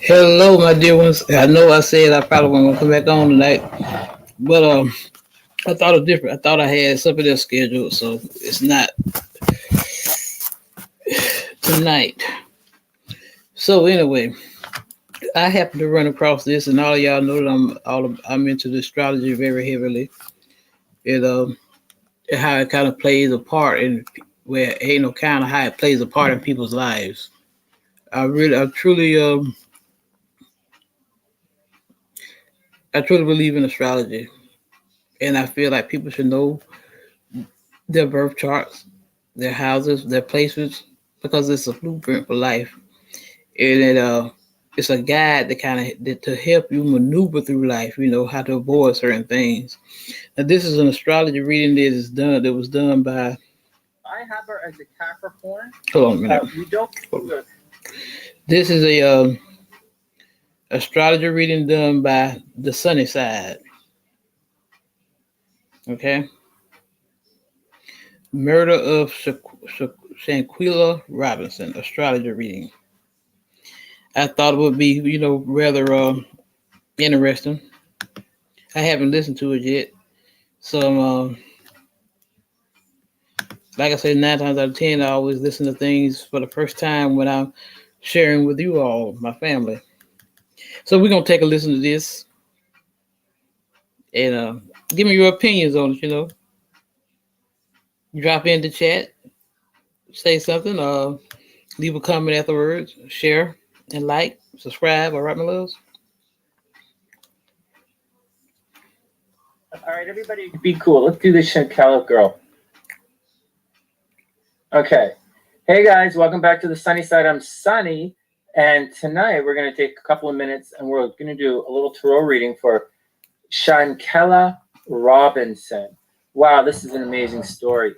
Hello, my dear ones. I know I said I probably wasn't gonna come back on tonight, but I thought it was different. I thought I had something else scheduled, so it's not tonight. So anyway, I happened to run across this, and all of y'all know that I'm into the astrology very heavily. It and how it kind of plays a part in where ain't no kind of how it plays a part in people's lives. I truly believe in astrology, and I feel like people should know their birth charts, their houses, their placements, because it's a blueprint for life, and it's a guide that to help you maneuver through life. You know how to avoid certain things. Now, this is an astrology reading that was done by. I have her as a Capricorn. Hold on a minute. You don't. This is a astrology reading done by the sunny side. Okay. Murder of Shanquella Robinson, astrology reading. I thought it would be, rather interesting. I haven't listened to it yet. So, like I said, 9 times out of 10, I always listen to things for the first time when I'm sharing with you all, my family. So we're going to take a listen to this and give me your opinions on it, Drop in the chat, say something, leave a comment afterwards, share and like, subscribe, all right, my loves? All right, everybody be cool. Let's do this Shanquella girl. Okay. Hey, guys. Welcome back to the sunny side. I'm Sunny. And tonight we're going to take a couple of minutes and we're going to do a little tarot reading for Shanquella Robinson. Wow, this is an amazing story.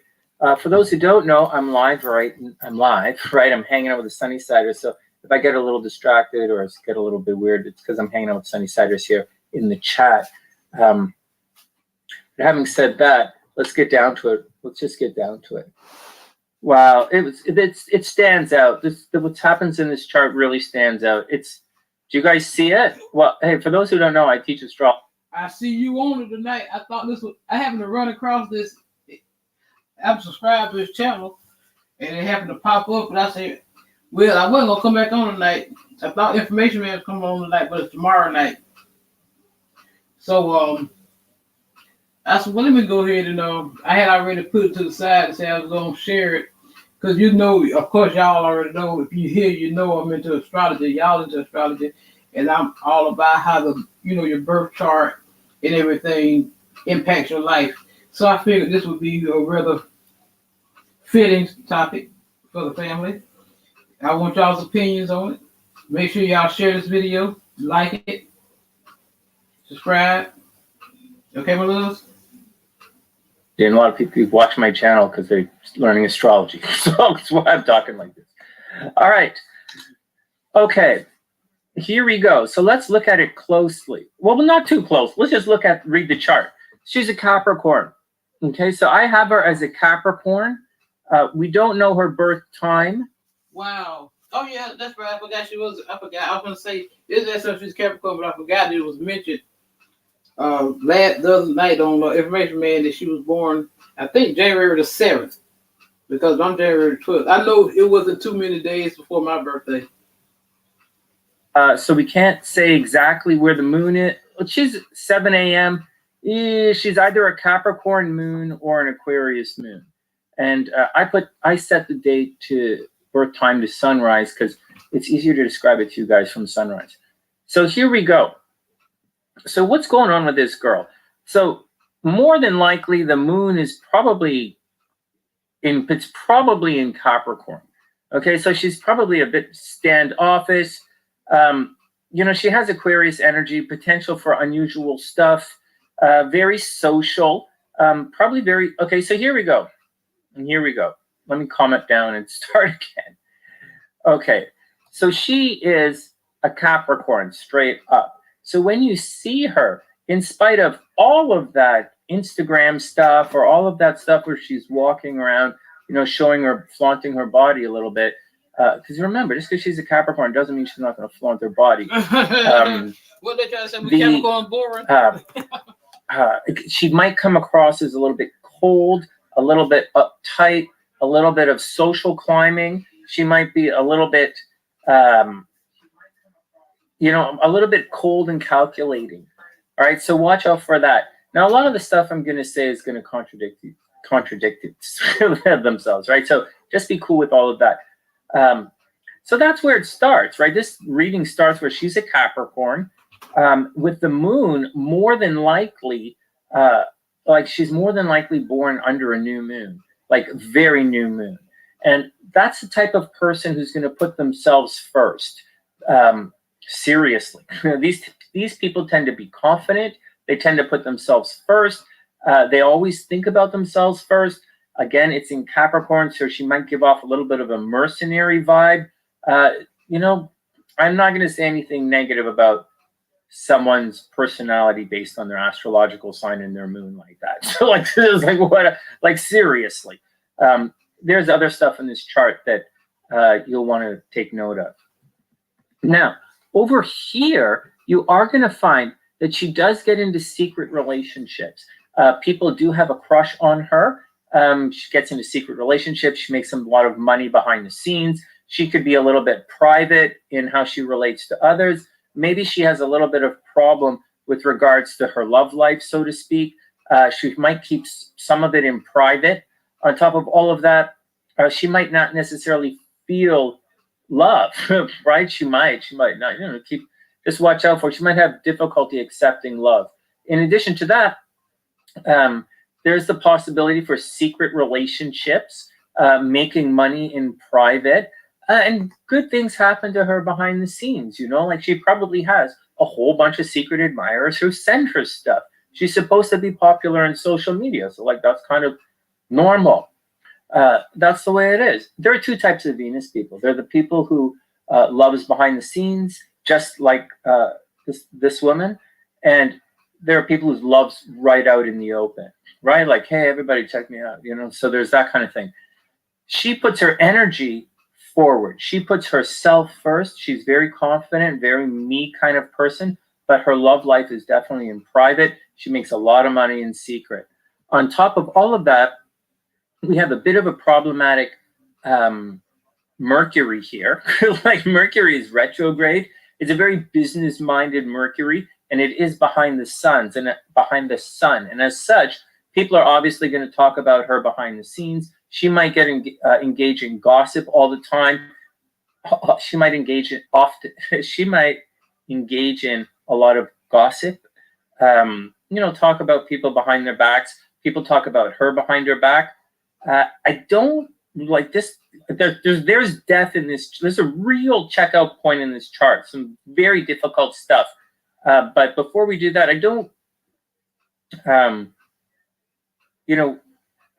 For those who don't know, I'm live, right? I'm hanging out with the sunny siders. So if I get a little distracted or get a little bit weird, it's because I'm hanging out with sunny siders here in the chat. Having said that, let's get down to it. Let's just get down to it. Wow, it stands out. What happens in this chart really stands out. Do you guys see it? Well, hey, for those who don't know, I teach astrology. I see you on it tonight. I happened to run across this. I'm subscribed to his channel, and it happened to pop up, and I said, well, I wasn't gonna come back on tonight. I thought information man was coming on tonight, but it's tomorrow night. So I said, well, let me go ahead and I had already put it to the side and say I was gonna share it. Because of course, y'all already know. If you hear, I'm into astrology. Y'all into astrology, and I'm all about how your birth chart and everything impacts your life. So I figured this would be a rather fitting topic for the family. I want y'all's opinions on it. Make sure y'all share this video, like it, subscribe. Okay, my loves? And a lot of people watch my channel because they're learning astrology. So that's why I'm talking like this. All right. Okay. Here we go. So let's look at it closely. Well, not too close. Let's just read the chart. She's a Capricorn. Okay. So I have her as a Capricorn. We don't know her birth time. Wow. Oh, yeah. That's right. I forgot. I was going to say, she's Capricorn, but I forgot it was mentioned. The other night on Information Man that she was born, I think January the 7th, because I'm January 12th. I know it wasn't too many days before my birthday. So we can't say exactly where the moon is. Well, she's 7 a.m. She's either a Capricorn moon or an Aquarius moon. And I set the date to birth time to sunrise because it's easier to describe it to you guys from sunrise. So here we go. So what's going on with this girl? So more than likely, the moon is probably in Capricorn. Okay, so she's probably a bit standoffish. She has Aquarius energy, potential for unusual stuff, very social, probably very, okay, so here we go. And here we go. Let me comment down and start again. Okay, so she is a Capricorn straight up. So when you see her, in spite of all of that Instagram stuff or all of that stuff where she's walking around, flaunting her body a little bit, Because remember, just because she's a Capricorn doesn't mean she's not going to flaunt her body. What they trying to say? We Capricorn boring. She might come across as a little bit cold, a little bit uptight, a little bit of social climbing. She might be a little bit, a little bit cold and calculating. All right, so watch out for that. Now, a lot of the stuff I'm going to say is going to contradict themselves, right? So just be cool with all of that. So that's where it starts, right? This reading starts where she's a Capricorn, with the moon more than likely, she's more than likely born under a new moon, like very new moon. And that's the type of person who's going to put themselves first. Seriously, these people tend to be confident. They tend to put themselves first. They always think about themselves first. Again, it's in Capricorn, so she might give off a little bit of a mercenary vibe. I'm not going to say anything negative about someone's personality based on their astrological sign and their moon like that. So this is what, seriously. There's other stuff in this chart that you'll want to take note of. Now, over here, you are going to find that she does get into secret relationships. People do have a crush on her. She gets into secret relationships. She makes a lot of money behind the scenes. She could be a little bit private in how she relates to others. Maybe she has a little bit of problem with regards to her love life, so to speak. She might keep some of it in private. On top of all of that, she might not necessarily feel love, right? She might not. Just watch out for it. She might have difficulty accepting love. In addition to that, there's the possibility for secret relationships, making money in private, and good things happen to her behind the scenes. She probably has a whole bunch of secret admirers who send her stuff. She's supposed to be popular in social media, so that's kind of normal. That's the way it is. There are two types of Venus people. They're the people who love is behind the scenes, just like this woman, and there are people who love's right out in the open, right? Like, hey, everybody, check me out. So there's that kind of thing. She puts her energy forward. She puts herself first. She's very confident, very me kind of person, but her love life is definitely in private. She makes a lot of money in secret. On top of all of that, we have a bit of a problematic Mercury here. Mercury is retrograde. It's a very business-minded Mercury, and it is behind the sun. And as such, people are obviously going to talk about her behind the scenes. She might get engaged in gossip all the time. She might engage in a lot of gossip. Talk about people behind their backs. People talk about her behind her back. I don't like this. There's death in this. There's a real checkout point in this chart. Some very difficult stuff. But before we do that, I don't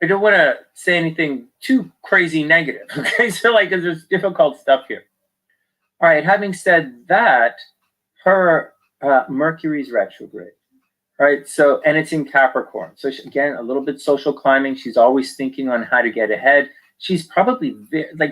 want to say anything too crazy negative. Okay, so there's difficult stuff here. All right. Having said that, her Mercury's retrograde. Right, so, and it's in Capricorn. So again, a little bit social climbing. She's always thinking on how to get ahead. She's probably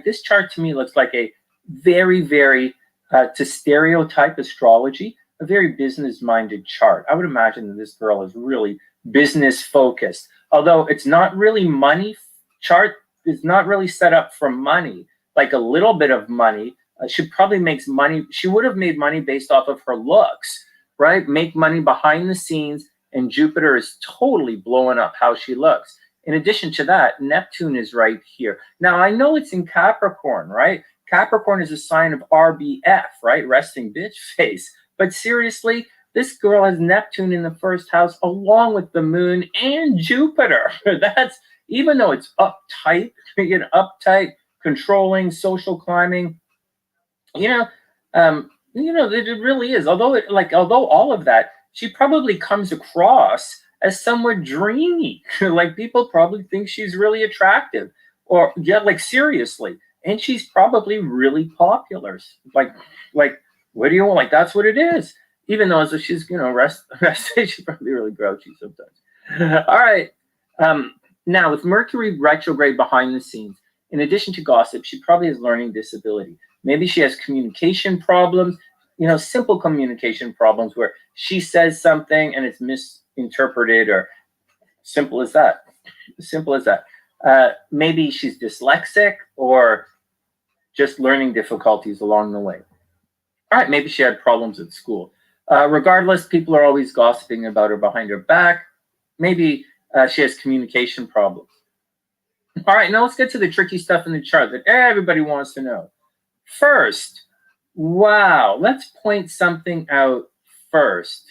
this chart to me looks like a very, very, to stereotype astrology, a very business-minded chart. I would imagine that this girl is really business-focused. Although it's not really money chart, it's not really set up for money, like a little bit of money. She probably makes money. She would have made money based off of her looks. Right? Make money behind the scenes, and Jupiter is totally blowing up how she looks. In addition to that, Neptune is right here. Now, I know it's in Capricorn, right? Capricorn is a sign of RBF, right? Resting bitch face. But seriously, this girl has Neptune in the first house along with the moon and Jupiter. That's, even though it's uptight, controlling, social climbing, it really is. Although all of that, she probably comes across as somewhat dreamy. People probably think she's really attractive, or seriously. And she's probably really popular. What do you want? That's what it is. Even though she's she's probably really grouchy sometimes. All right. Now with Mercury retrograde behind the scenes, in addition to gossip, she probably has learning disability. Maybe she has communication problems, you know, simple communication problems where she says something and it's misinterpreted, or simple as that. Simple as that. Maybe she's dyslexic or just learning difficulties along the way. All right, maybe she had problems at school. Regardless, people are always gossiping about her behind her back. Maybe she has communication problems. All right, now let's get to the tricky stuff in the chart that everybody wants to know. First, wow, let's point something out first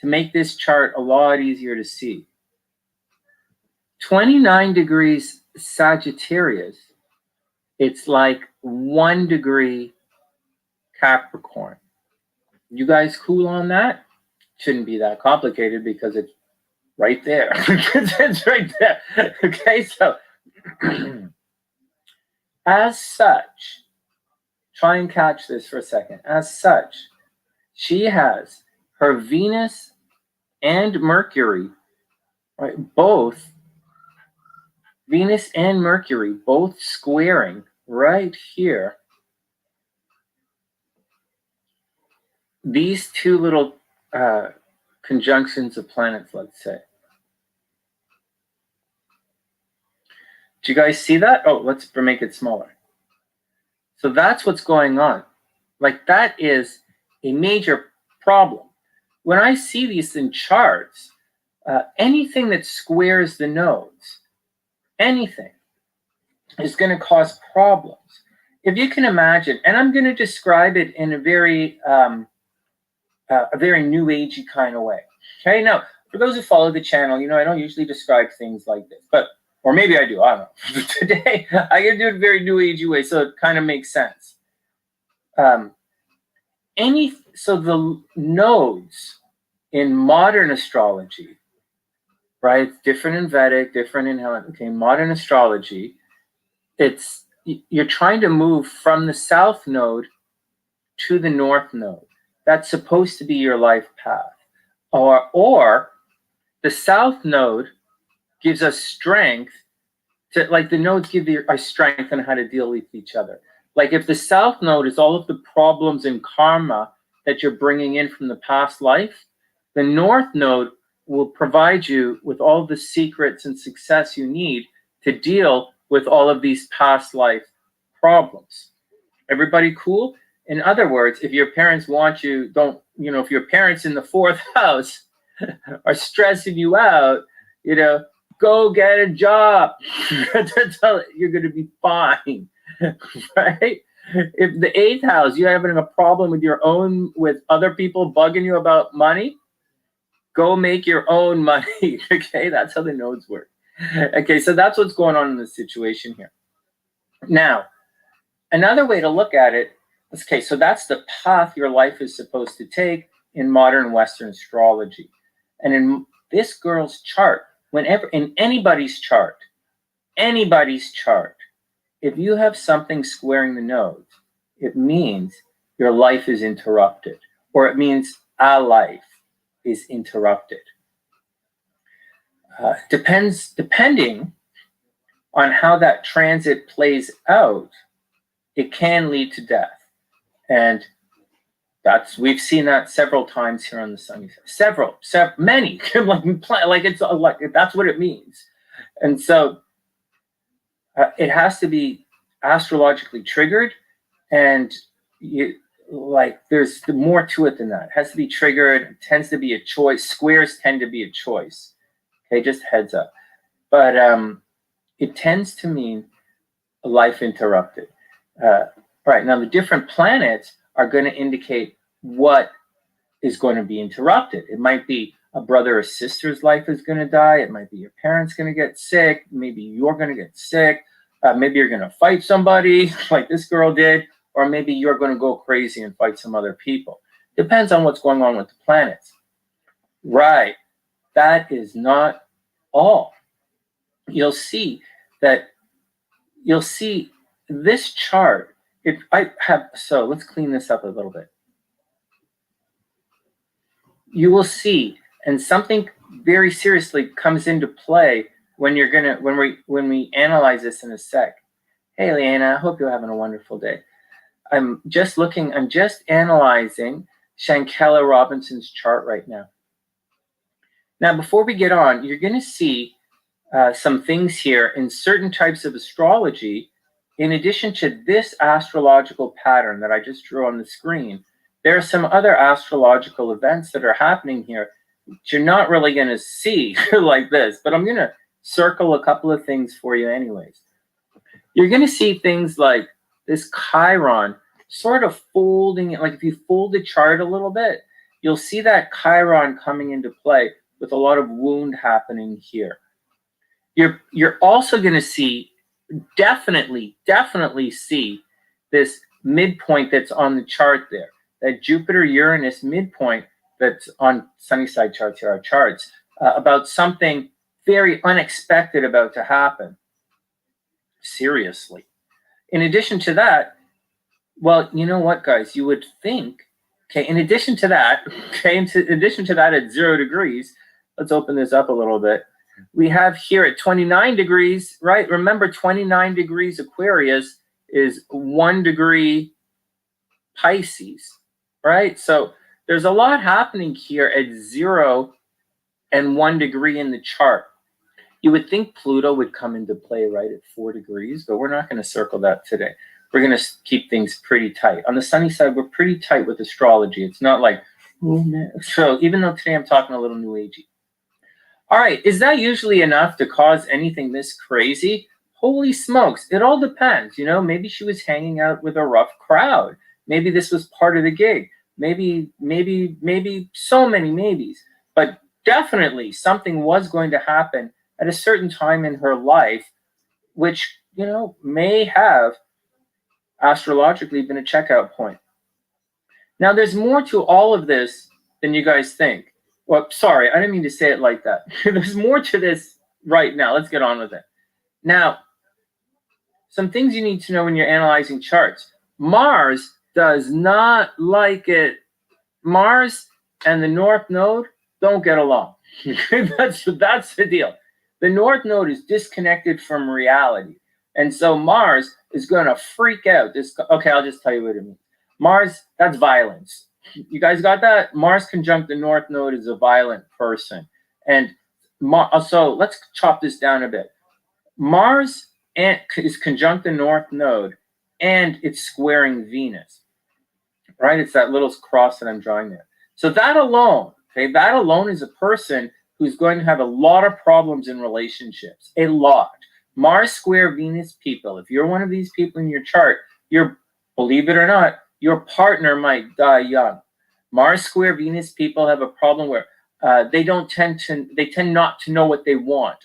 to make this chart a lot easier to see. 29 degrees Sagittarius, it's like 1 degree Capricorn. You guys cool on that? Shouldn't be that complicated because it's right there. It's right there. Okay, so as such, try and catch this for a second. As such, she has her Venus and Mercury, right? Both Venus and Mercury, both squaring right here. These two little conjunctions of planets, let's say. Do you guys see that? Oh, let's make it smaller. So that's what's going on. Like, that is a major problem. When I see these in charts, anything that squares the nodes, anything, is going to cause problems. If you can imagine, and I'm going to describe it in a very new agey kind of way. Okay, now for those who follow the channel, you know I don't usually describe things like this, but or maybe I do. I don't know. Today I can do it a very new agey way, so it kind of makes sense. So the nodes in modern astrology, right? Different in Vedic, different in Hellenic. Okay, modern astrology. It's you're trying to move from the south node to the north node. That's supposed to be your life path. Or the south node gives us strength to, like, the nodes give us strength on how to deal with each other. Like, if the south node is all of the problems and karma that you're bringing in from the past life, the north node will provide you with all the secrets and success you need to deal with all of these past life problems. Everybody cool? In other words, if your parents want you, if your parents in the 4th house are stressing you out, go get a job. You're going to be fine, right? If the 8th house, you're having a problem with other people bugging you about money, go make your own money, okay? That's how the nodes work. Okay, so that's what's going on in this situation here. Now, another way to look at it, okay, so that's the path your life is supposed to take in modern Western astrology. And in this girl's chart, whenever in anybody's chart, if you have something squaring the nodes, it means your life is interrupted, or it means a life is interrupted. Depending on how that transit plays out, it can lead to death. And we've seen that several times here on the sunny side. Many, that's what it means. And so it has to be astrologically triggered, and there's more to it than that. It has to be triggered. It tends to be a choice. Squares tend to be a choice. Okay, just heads up. But it tends to mean a life interrupted. Right, now the different planets are going to indicate what is going to be interrupted. It might be a brother or sister's life is going to die. It might be your parents going to get sick. Maybe you're going to get sick. Maybe you're going to fight somebody like this girl did, or maybe you're going to go crazy and fight some other people. Depends on what's going on with the planets. Right, that is not all. You'll see this chart. So let's clean this up a little bit. You will see, and something very seriously comes into play when we analyze this in a sec. Hey, Leanna, I hope you're having a wonderful day. I'm just analyzing Shanquella Robinson's chart right now. Now, before we get on, you're going to see some things here in certain types of astrology. In addition to this astrological pattern that I just drew on the screen, there are some other astrological events that are happening here which you're not really going to see like this, but I'm going to circle a couple of things for you anyways. You're going to see things like this Chiron sort of folding it. Like if you fold the chart a little bit, you'll see that Chiron coming into play with a lot of wound happening here. You're also going to see, definitely see this midpoint that's on the chart there, that Jupiter-Uranus midpoint that's on Sunnyside charts, here are charts, about something very unexpected about to happen. Seriously. In addition to that, well, you know what, guys, you would think, in addition to that at 0 degrees, let's open this up a little bit. We have here at 29 degrees, right? Remember, 29 degrees Aquarius is 1 degree Pisces, right? So there's a lot happening here at 0 and 1 degree in the chart. You would think Pluto would come into play right at 4 degrees, but we're not going to circle that today. We're going to keep things pretty tight. On the sunny side, we're pretty tight with astrology. It's not like, oh, man. So even though today I'm talking a little new agey. All right, is that usually enough to cause anything this crazy? Holy smokes, it all depends. You know, maybe she was hanging out with a rough crowd. Maybe this was part of the gig. Maybe so many maybes. But definitely something was going to happen at a certain time in her life, which, you know, may have astrologically been a checkout point. Now, there's more to all of this than you guys think. Well, sorry, I didn't mean to say it like that. There's more to this right now. Let's get on with it. Now, some things you need to know when you're analyzing charts. Mars does not like it. Mars and the North Node don't get along. That's the deal. The North Node is disconnected from reality. And so Mars is going to freak out. Okay, I'll just tell you what it means. Mars, that's violence. You guys got that? Mars conjunct the North Node is a violent person. And so let's chop this down a bit. Mars is conjunct the North Node, and it's squaring Venus. Right? It's that little cross that I'm drawing there. So that alone, that alone is a person who's going to have a lot of problems in relationships. A lot. Mars square Venus people, if you're one of these people in your chart, believe it or not, your partner might die young. Mars square Venus people have a problem where they tend not to know what they want.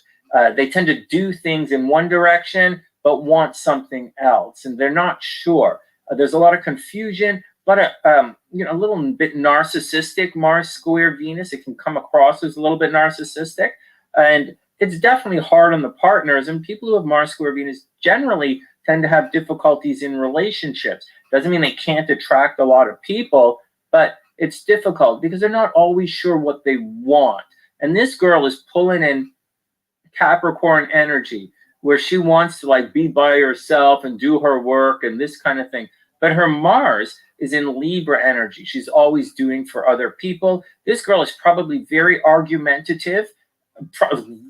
They tend to do things in one direction, but want something else, and they're not sure. There's a lot of confusion, but a little bit narcissistic. Mars square Venus, it can come across as a little bit narcissistic, and it's definitely hard on the partners. And people who have Mars square Venus generally tend to have difficulties in relationships. Doesn't mean they can't attract a lot of people, but it's difficult because they're not always sure what they want. And this girl is pulling in Capricorn energy, where she wants to like be by herself and do her work and this kind of thing. But her Mars is in Libra energy. She's always doing for other people. This girl is probably very argumentative.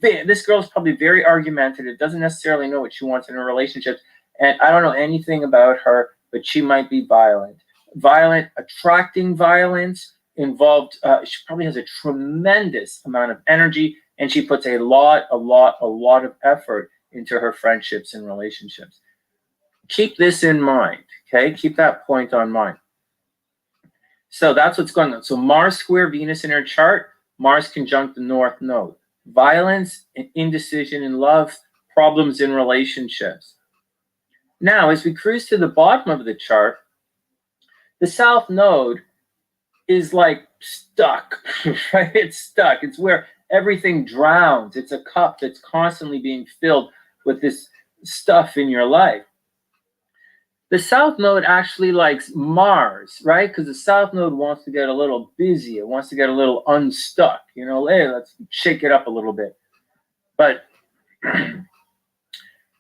This girl is probably very argumentative, doesn't necessarily know what she wants in a relationship. And I don't know anything about her, but she might be violent. Violent, attracting violence, involved. She probably has a tremendous amount of energy, and she puts a lot of effort into her friendships and relationships. Keep this in mind, okay? Keep that point on mind. So that's what's going on. So Mars square Venus in her chart, Mars conjunct the North Node. Violence and indecision in love, problems in relationships. Now, as we cruise to the bottom of the chart, the South Node is like stuck, right? It's stuck. It's where everything drowns. It's a cup that's constantly being filled with this stuff in your life. The South Node actually likes Mars, right? Because the South Node wants to get a little busy. It wants to get a little unstuck. You know, hey, let's shake it up a little bit. But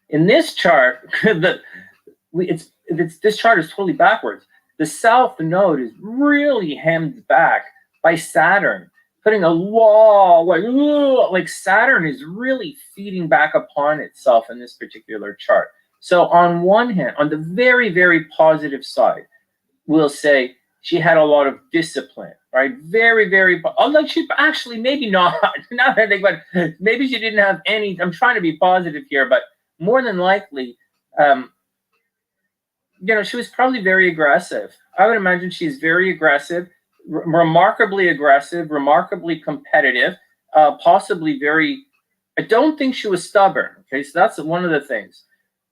In this chart, this chart is totally backwards. The south node is really hemmed back by Saturn, putting a wall, like Saturn is really feeding back upon itself in this particular chart. So on one hand, on the very, very positive side, we'll say she had a lot of discipline, right? Very, very, like she actually, maybe not, now that I think about it, maybe she didn't have any, I'm trying to be positive here, but more than likely, she was probably very aggressive. I would imagine she's very aggressive, remarkably competitive, possibly very, I don't think she was stubborn, okay? So that's one of the things.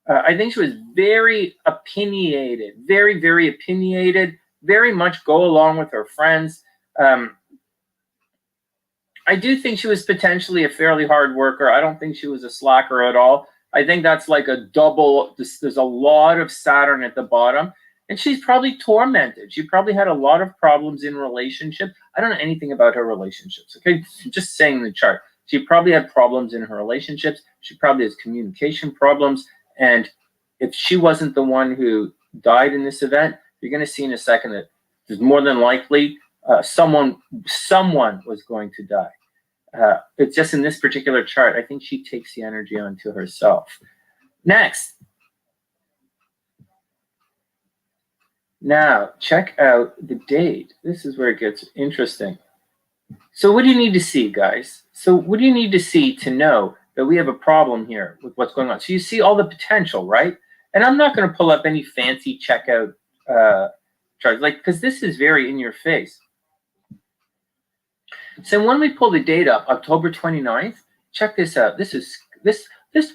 I think she was very opinionated, very, very opinionated, very much go along with her friends. I do think she was potentially a fairly hard worker. I don't think she was a slacker at all. I think that's like a double, there's a lot of Saturn at the bottom, and she's probably tormented. She probably had a lot of problems in relationship. I don't know anything about her relationships, okay? Just saying in the chart. She probably had problems in her relationships. She probably has communication problems. And if she wasn't the one who died in this event, you're going to see in a second that there's more than likely someone was going to die. It's just in this particular chart, I think she takes the energy onto herself. Next. Now, check out the date. This is where it gets interesting. So what do you need to see, guys? So what do you need to see to know that we have a problem here with what's going on? So you see all the potential, right? And I'm not going to pull up any fancy checkout charts, because this is very in your face. So when we pull the date up, October 29th, check this out. This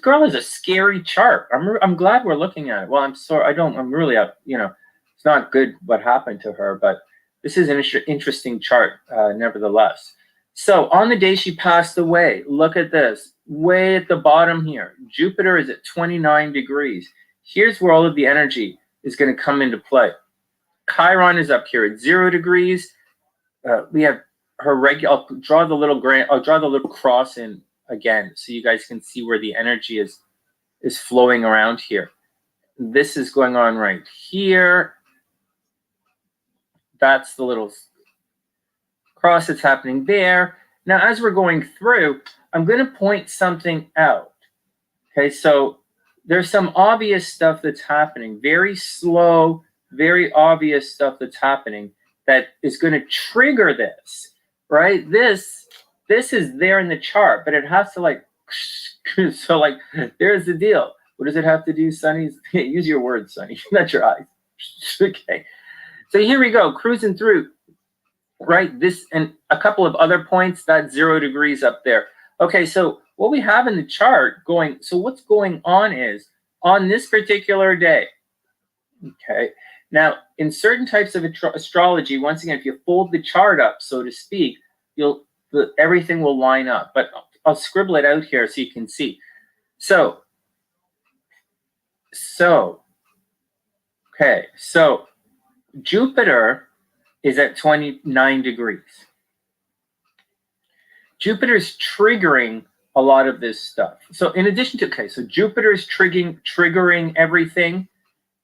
girl is a scary chart. I'm glad we're looking at it. Well, I'm sorry, I'm really, it's not good what happened to her, but this is an interesting chart, nevertheless. So on the day she passed away, look at this, way at the bottom here. Jupiter is at 29 degrees. Here's where all of the energy is going to come into play. Chiron is up here at 0 degrees. We have her regular. I'll draw the little cross in again, so you guys can see where the energy is flowing around here. This is going on right here. That's the little cross that's happening there. Now, as we're going through, I'm going to point something out. Okay, so there's some obvious stuff that's happening, very slow, very obvious stuff that's happening that is going to trigger this, right? This is there in the chart, but it has to so there's the deal. What does it have to do, Sonny? Use your words, Sonny, not your eyes. Okay. So here we go, cruising through, right? This and a couple of other points, that's 0 degrees up there. Okay, so what we have in the chart so what's going on is, on this particular day, okay, now in certain types of astrology, once again, if you fold the chart up, so to speak, everything will line up. But I'll scribble it out here so you can see. So Jupiter is at 29 degrees. Jupiter's triggering a lot of this stuff. So in addition to, so Jupiter's triggering everything,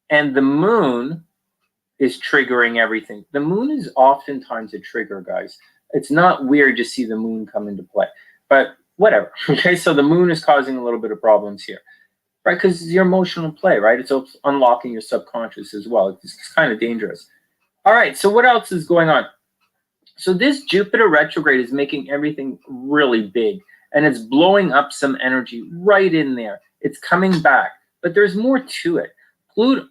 and the moon is triggering everything. The moon is oftentimes a trigger, guys. It's not weird to see the moon come into play, but whatever. Okay, so the moon is causing a little bit of problems here, right? Because it's your emotional play, right? It's unlocking your subconscious as well. It's kind of dangerous. All right, so what else is going on? So this Jupiter retrograde is making everything really big, and it's blowing up some energy right in there. It's coming back, but there's more to it. Pluto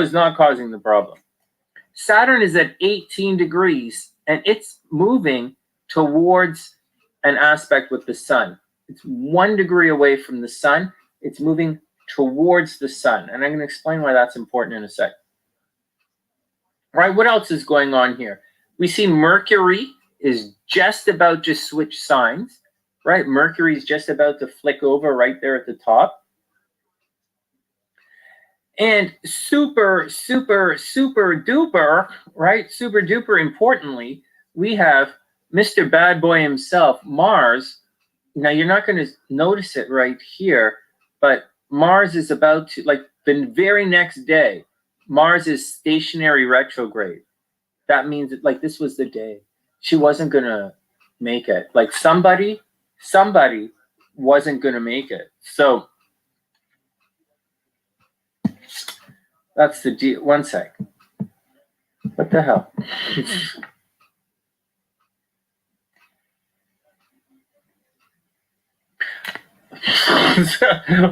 is not causing the problem. Saturn is at 18 degrees, and it's moving towards an aspect with the sun. It's 1 degree away from the sun. It's moving towards the sun, and I'm going to explain why that's important in a sec. All right, what else is going on here? We see Mercury is just about to switch signs, right? Mercury is just about to flick over right there at the top. And super, super, super duper, right? Super duper importantly, we have Mr. Bad Boy himself, Mars, now you're not going to notice it right here, but Mars is about to, like, the very next day, Mars is stationary retrograde. That means that, like, this was the day she wasn't going to make it. Like, somebody wasn't going to make it. So that's the deal. One sec. What the hell?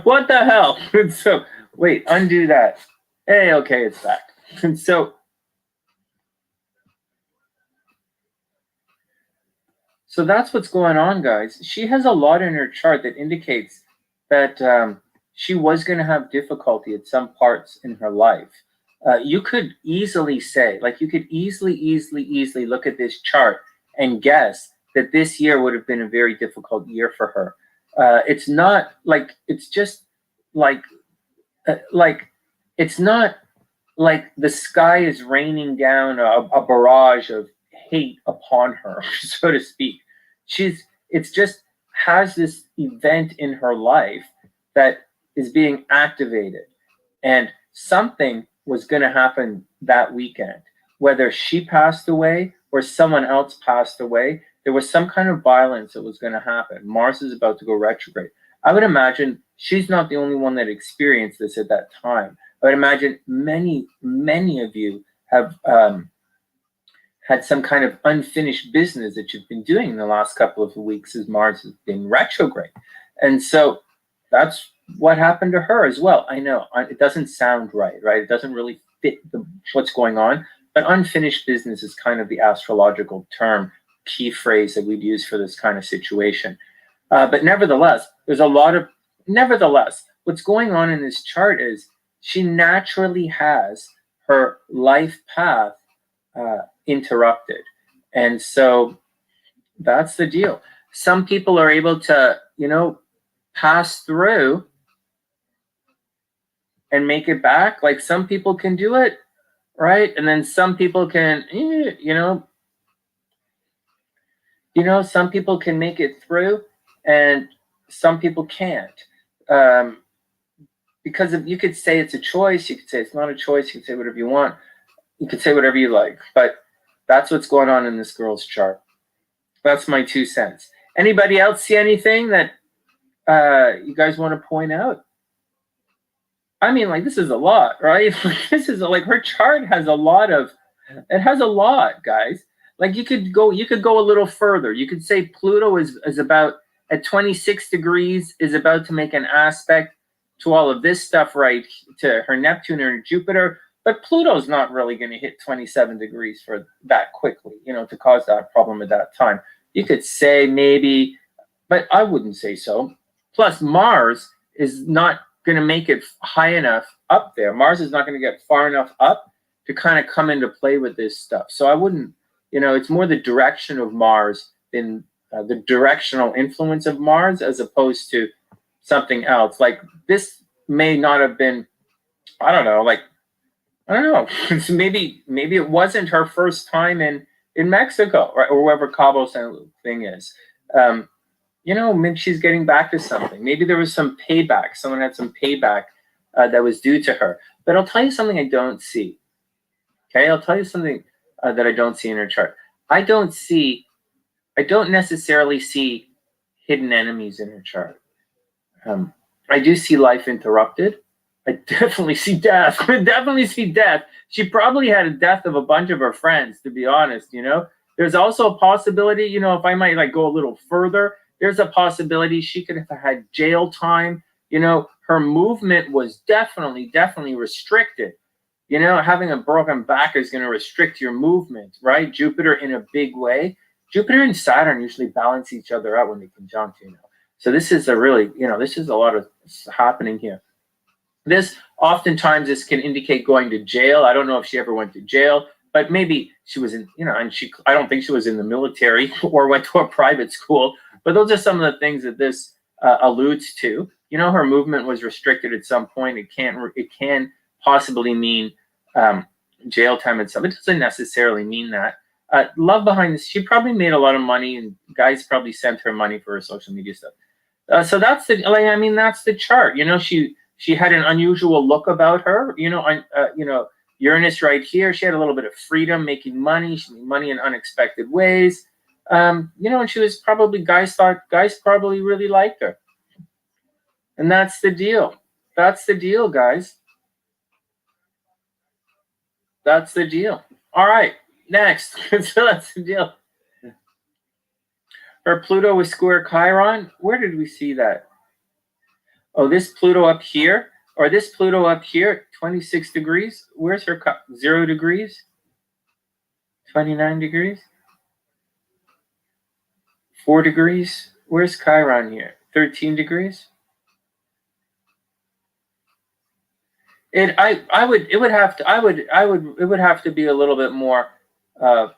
What the hell? So wait, undo that. Hey, okay, it's back. And so that's what's going on, guys. She has a lot in her chart that indicates that she was going to have difficulty at some parts in her life. You could easily say, like, you could easily look at this chart and guess that this year would have been a very difficult year for her. It's not like, it's just like it's not like the sky is raining down a barrage of hate upon her, so to speak. It's just has this event in her life that is being activated, and something was going to happen that weekend. Whether she passed away or someone else passed away, there was some kind of violence that was going to happen. Mars is about to go retrograde. I would imagine she's not the only one that experienced this at that time. I would imagine many of you have had some kind of unfinished business that you've been doing in the last couple of weeks as Mars has been retrograde. And so that's what happened to her as well. I know it doesn't sound right? It doesn't really fit what's going on, but unfinished business is kind of the astrological term, key phrase that we'd use for this kind of situation. But nevertheless, what's going on in this chart is she naturally has her life path interrupted. And so that's the deal. Some people are able to, pass through and make it back. Like, some people can do it, right? And then some people can, some people can make it through and some people can't. Because you could say it's a choice, you could say it's not a choice, you could say whatever you want, you could say whatever you like, but that's what's going on in this girl's chart. That's my 2 cents. Anybody else see anything that you guys want to point out? I mean, like, this is a lot, right? This is like, her chart has a lot, guys. Like, you could go a little further. You could say Pluto is about at 26 degrees, is about to make an aspect to all of this stuff, right, to her Neptune or Jupiter. But Pluto's not really going to hit 27 degrees for that quickly, to cause that problem at that time. You could say maybe, but I wouldn't say so. Plus, Mars is not going to make it high enough up there. Mars is not going to get far enough up to kind of come into play with this stuff. So I wouldn't, it's more the direction of Mars than the directional influence of Mars, as opposed to something else. Like, this may not have been, I don't know. Maybe it wasn't her first time in Mexico, right, or wherever Cabo San thing is. Maybe she's getting back to something. Maybe there was some payback. Someone had some payback that was due to her. But I'll tell you something I don't see. Okay, I'll tell you something that I don't see in her chart. I don't necessarily see hidden enemies in her chart. I do see life interrupted. I definitely see death. She probably had a death of a bunch of her friends, to be honest. There's also a possibility, if I might go a little further, there's a possibility she could have had jail time. Her movement was definitely restricted. Having a broken back is going to restrict your movement, right? Jupiter in a big way. Jupiter and Saturn usually balance each other out when they conjunct, So this is this is a lot of happening here. Oftentimes this can indicate going to jail. I don't know if she ever went to jail, but maybe she was in, I don't think she was in the military or went to a private school, but those are some of the things that this alludes to. Her movement was restricted at some point. It can possibly mean jail time itself. It doesn't necessarily mean that. Love behind this. She probably made a lot of money, and guys probably sent her money for her social media stuff. So that's the, like, I mean, that's the chart. You know, she had an unusual look about her. You know, Uranus right here. She had a little bit of freedom, making money. She made money in unexpected ways. You know, and she was probably, guys probably really liked her. And that's the deal. That's the deal, guys. That's the deal. All right, next. So that's the deal. Her Pluto was square Chiron. Where did we see that? Oh, this Pluto up here, or this Pluto up here, 26 degrees. Where's her 0 degrees? 29 degrees? 4 degrees? Where's Chiron here? 13 degrees? It would have to be a little bit more of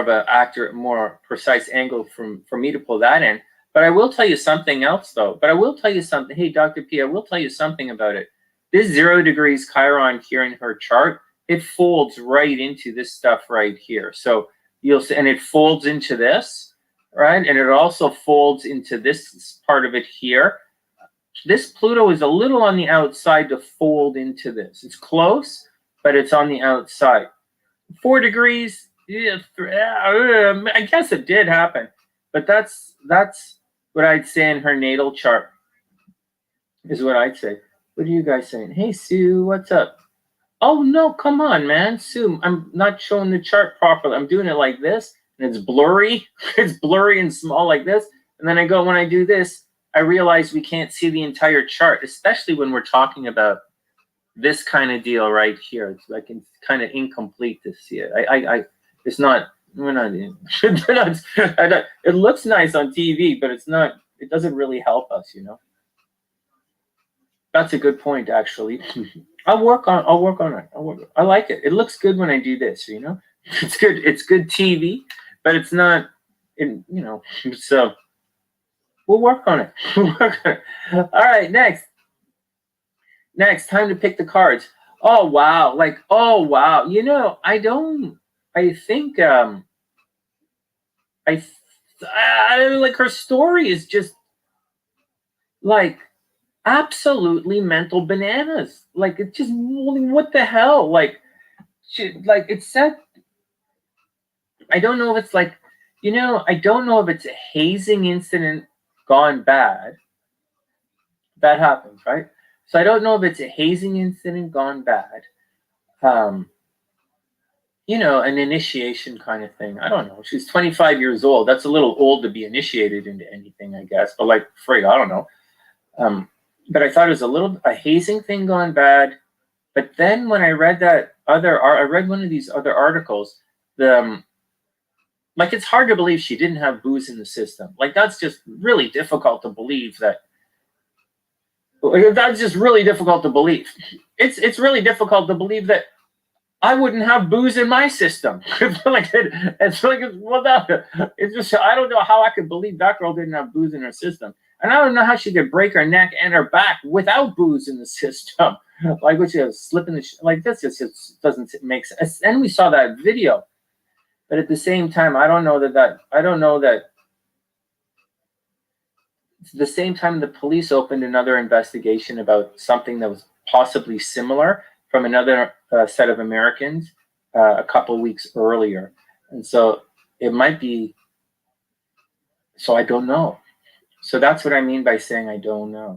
an accurate, more precise angle for me to pull that in. But I will tell you something else, though. But I will tell you something. Hey, Dr. P, I will tell you something about it. This 0 degrees Chiron here in her chart, it folds right into this stuff right here. So you'll see, and it folds into this, right? And it also folds into this part of it here. This Pluto is a little on the outside to fold into this. It's close, but it's on the outside. 4 degrees, yeah, I guess it did happen. But that's what I'd say in her natal chart, is what I'd say. What are you guys saying? Hey, Sue, what's up? Oh, no, come on, man. Sue, I'm not showing the chart properly. I'm doing it like this, and it's blurry. It's blurry and small like this. And then when I do this, I realize we can't see the entire chart, especially when we're talking about this kind of deal right here. It's like it's kind of incomplete to see it. It's not. We're not. It looks nice on TV, but it's not. It doesn't really help us, you know. That's a good point, actually. I'll work on it. I like it. It looks good when I do this, you know. It's good. It's good TV, but it's not. You know. So we'll work on it. All right, next. Time to pick the cards. Oh wow! Oh wow! You know, I think like her story is just like absolutely mental bananas. Like it's just, what the hell? It said, I don't know if it's like, you know, I don't know if it's a hazing incident gone bad. That happens, right? So I don't know if it's a hazing incident gone bad. You know, an initiation kind of thing. I don't know. She's 25 years old. That's a little old to be initiated into anything, I guess. But like, free, I don't know. But I thought it was a hazing thing gone bad. But then when I read I read one of these other articles, like it's hard to believe she didn't have booze in the system. Like that's just really difficult to believe that. That's just really difficult to believe. It's really difficult to believe that I wouldn't have booze in my system. It's just, I don't know how I could believe that girl didn't have booze in her system. And I don't know how she could break her neck and her back without booze in the system. Like, which is slipping like this just doesn't make sense. And we saw that video. But at the same time, I don't know that at the same time the police opened another investigation about something that was possibly similar from another set of Americans a couple of weeks earlier. And so it might be, so I don't know. So that's what I mean by saying I don't know.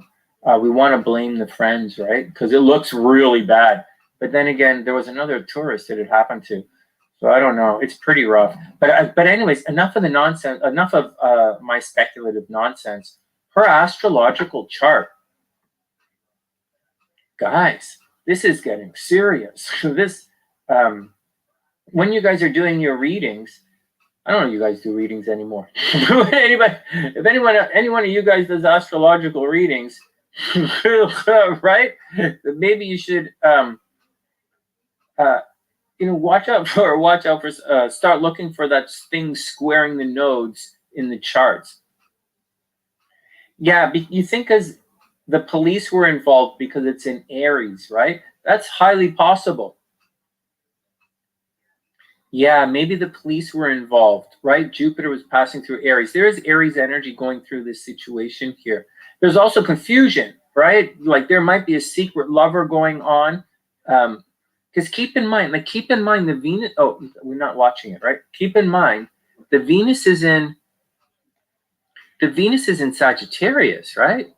We want to blame the friends, right? Because it looks really bad. But then again, there was another tourist that it happened to. So I don't know. It's pretty rough. But anyways, enough of the nonsense, enough of my speculative nonsense. Her astrological chart. Guys, this is getting serious. This, when you guys are doing your readings, I don't know if you guys do readings anymore. If anyone of you guys does astrological readings, right? Maybe you should, watch out for, start looking for that thing squaring the nodes in the charts. Yeah, you think because the police were involved because it's in Aries, right? That's highly possible. Yeah, maybe the police were involved, right? Jupiter was passing through Aries. There is Aries energy going through this situation here. There's also confusion, right? Like there might be a secret lover going on. Because keep in mind the Venus. Oh, we're not watching it, right? Keep in mind the Venus is in Sagittarius, right?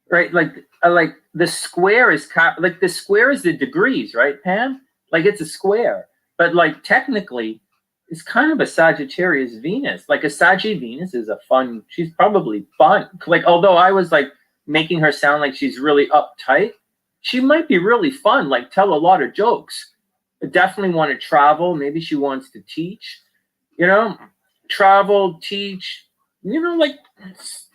Right, like the square is like the square is the degrees, right, Pam? Like it's a square, but like technically, it's kind of a Sagittarius Venus. Like a Saggy Venus is a fun. She's probably fun. Like although I was like making her sound like she's really uptight, she might be really fun. Like tell a lot of jokes. Definitely want to travel. Maybe she wants to teach. You know, travel, teach. You know, like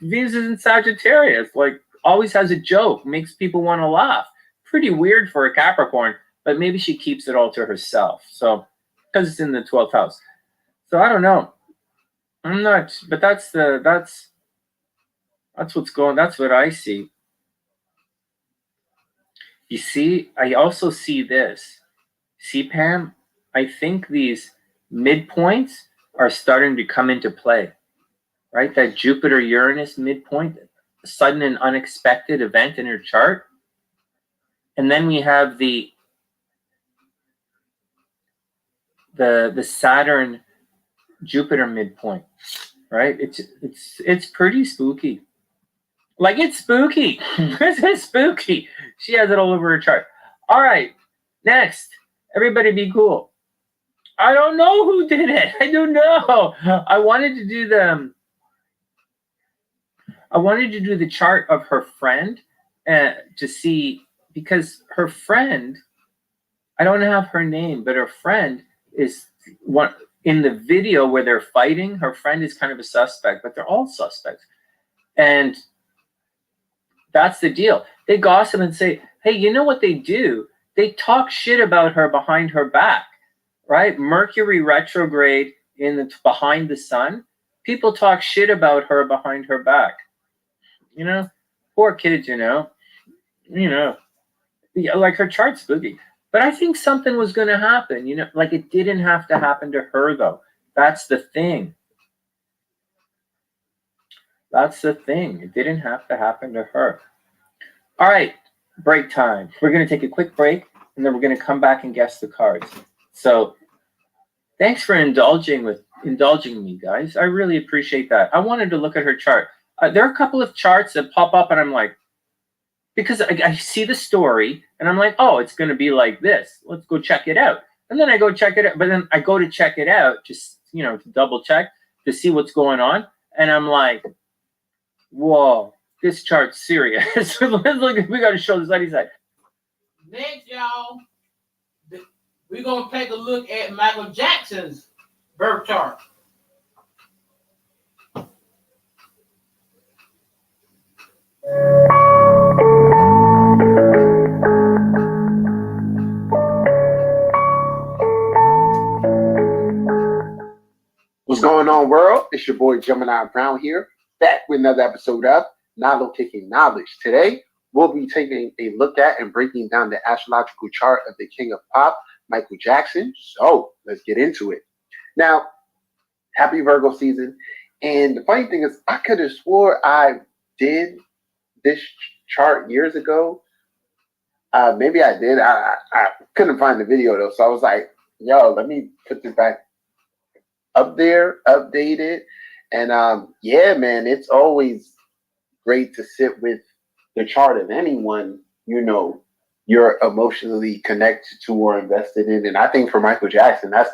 Venus is in Sagittarius. Like always has a joke, makes people want to laugh. Pretty weird for a Capricorn, but maybe she keeps it all to herself. So, because it's in the 12th house. So I don't know. I'm not, but that's what's going. That's what I see. You see, I also see this. See, Pam, I think these midpoints are starting to come into play. Right, that Jupiter-Uranus midpoint, a sudden and unexpected event in her chart. And then we have the Saturn Jupiter midpoint, right? It's pretty spooky. Like it's spooky. It's spooky. She has it all over her chart. All right, next, everybody be cool. I don't know who did it. I don't know. I wanted to do the chart of her friend to see, because her friend, I don't have her name, but her friend is one in the video where they're fighting. Her friend is kind of a suspect, but they're all suspects. And that's the deal. They gossip and say, hey, you know what they do? They talk shit about her behind her back, right? Mercury retrograde behind the sun. People talk shit about her behind her back. You know, poor kids, yeah, like her chart's spooky. But I think something was going to happen, like it didn't have to happen to her, though. That's the thing. It didn't have to happen to her. All right, break time. We're going to take a quick break, and then we're going to come back and guess the cards. So thanks for indulging me, guys. I really appreciate that. I wanted to look at her chart. There are a couple of charts that pop up, and I'm like, because I see the story, and I'm like, oh, it's going to be like this. Let's go check it out. And then I go check it out. But then I go to check it out, just, to double check, to see what's going on. And I'm like, whoa, this chart's serious. Look, we got to show this other side. Next, y'all, we're going to take a look at Michael Jackson's birth chart. What's going on, world? It's your boy Gemini Brown here, back with another episode of Nalo Kicking Knowledge. Today, we'll be taking a look at and breaking down the astrological chart of the King of Pop, Michael Jackson. So let's get into it. Now, happy Virgo season. And the funny thing is, I could have swore I did this chart years ago. Maybe I did. I couldn't find the video though. So I was like, yo, let me put this back up there, update it. And yeah, man, it's always great to sit with the chart of anyone, you're emotionally connected to or invested in. And I think for Michael Jackson, that's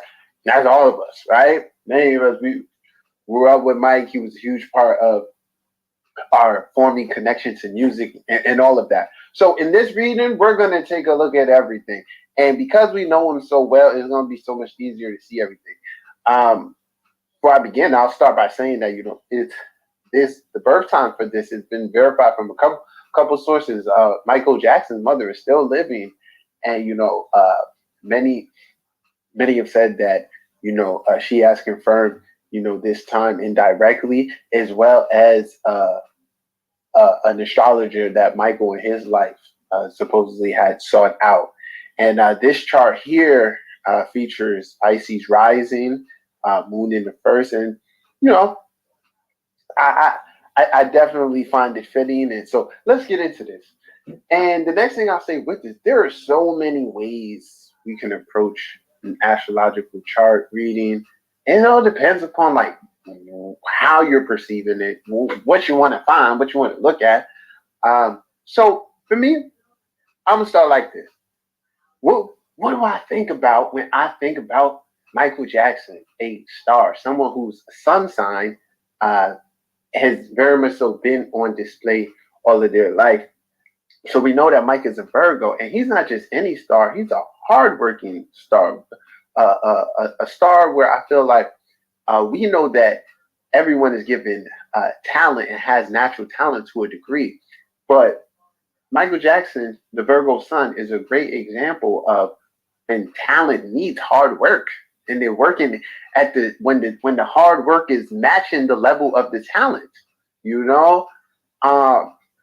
all of us, right? Many of us, we grew up with Mike. He was a huge part of our forming connection to music and all of that. So in this reading, we're going to take a look at everything. And because we know him so well, it's going to be so much easier to see everything. Before I begin, I'll start by saying that the birth time for this has been verified from a couple sources. Michael Jackson's mother is still living, and many have said that she has confirmed this time indirectly, as well as an astrologer that Michael in his life supposedly had sought out. And this chart here features Pisces rising, moon in the first, and you know, I definitely find it fitting. And so let's get into this. And the next thing I'll say with this, there are so many ways we can approach an astrological chart reading. And it all depends upon like how you're perceiving it, what you want to find, what you want to look at. So for me, I'm gonna start like this. What do I think about when I think about Michael Jackson, a star, someone whose sun sign has very much so been on display all of their life? So we know that Mike is a Virgo, and he's not just any star; he's a hardworking star, a star where I feel like we know that everyone is given talent and has natural talent to a degree, but Michael Jackson, the Virgo sun, is a great example of when talent needs hard work, and they're working at when the hard work is matching the level of the talent, you know.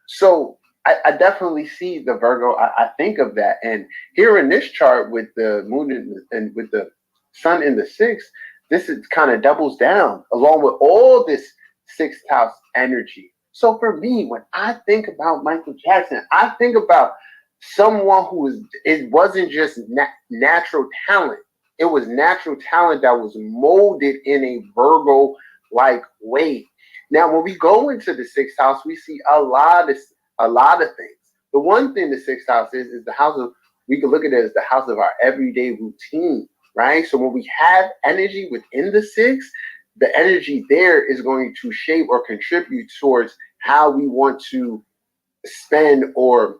So I definitely see the Virgo. I think of that, and here in this chart with the moon and with the sun in the sixth, this is kind of doubles down along with all this sixth house energy. So for me, when I think about Michael Jackson, I think about someone it wasn't just natural talent. It was natural talent that was molded in a Virgo-like way. Now, when we go into the sixth house, we see a lot of things. The one thing the sixth house is the house of, we can look at it as the house of our everyday routine, right? So when we have energy within the sixth, the energy there is going to shape or contribute towards how we want to spend or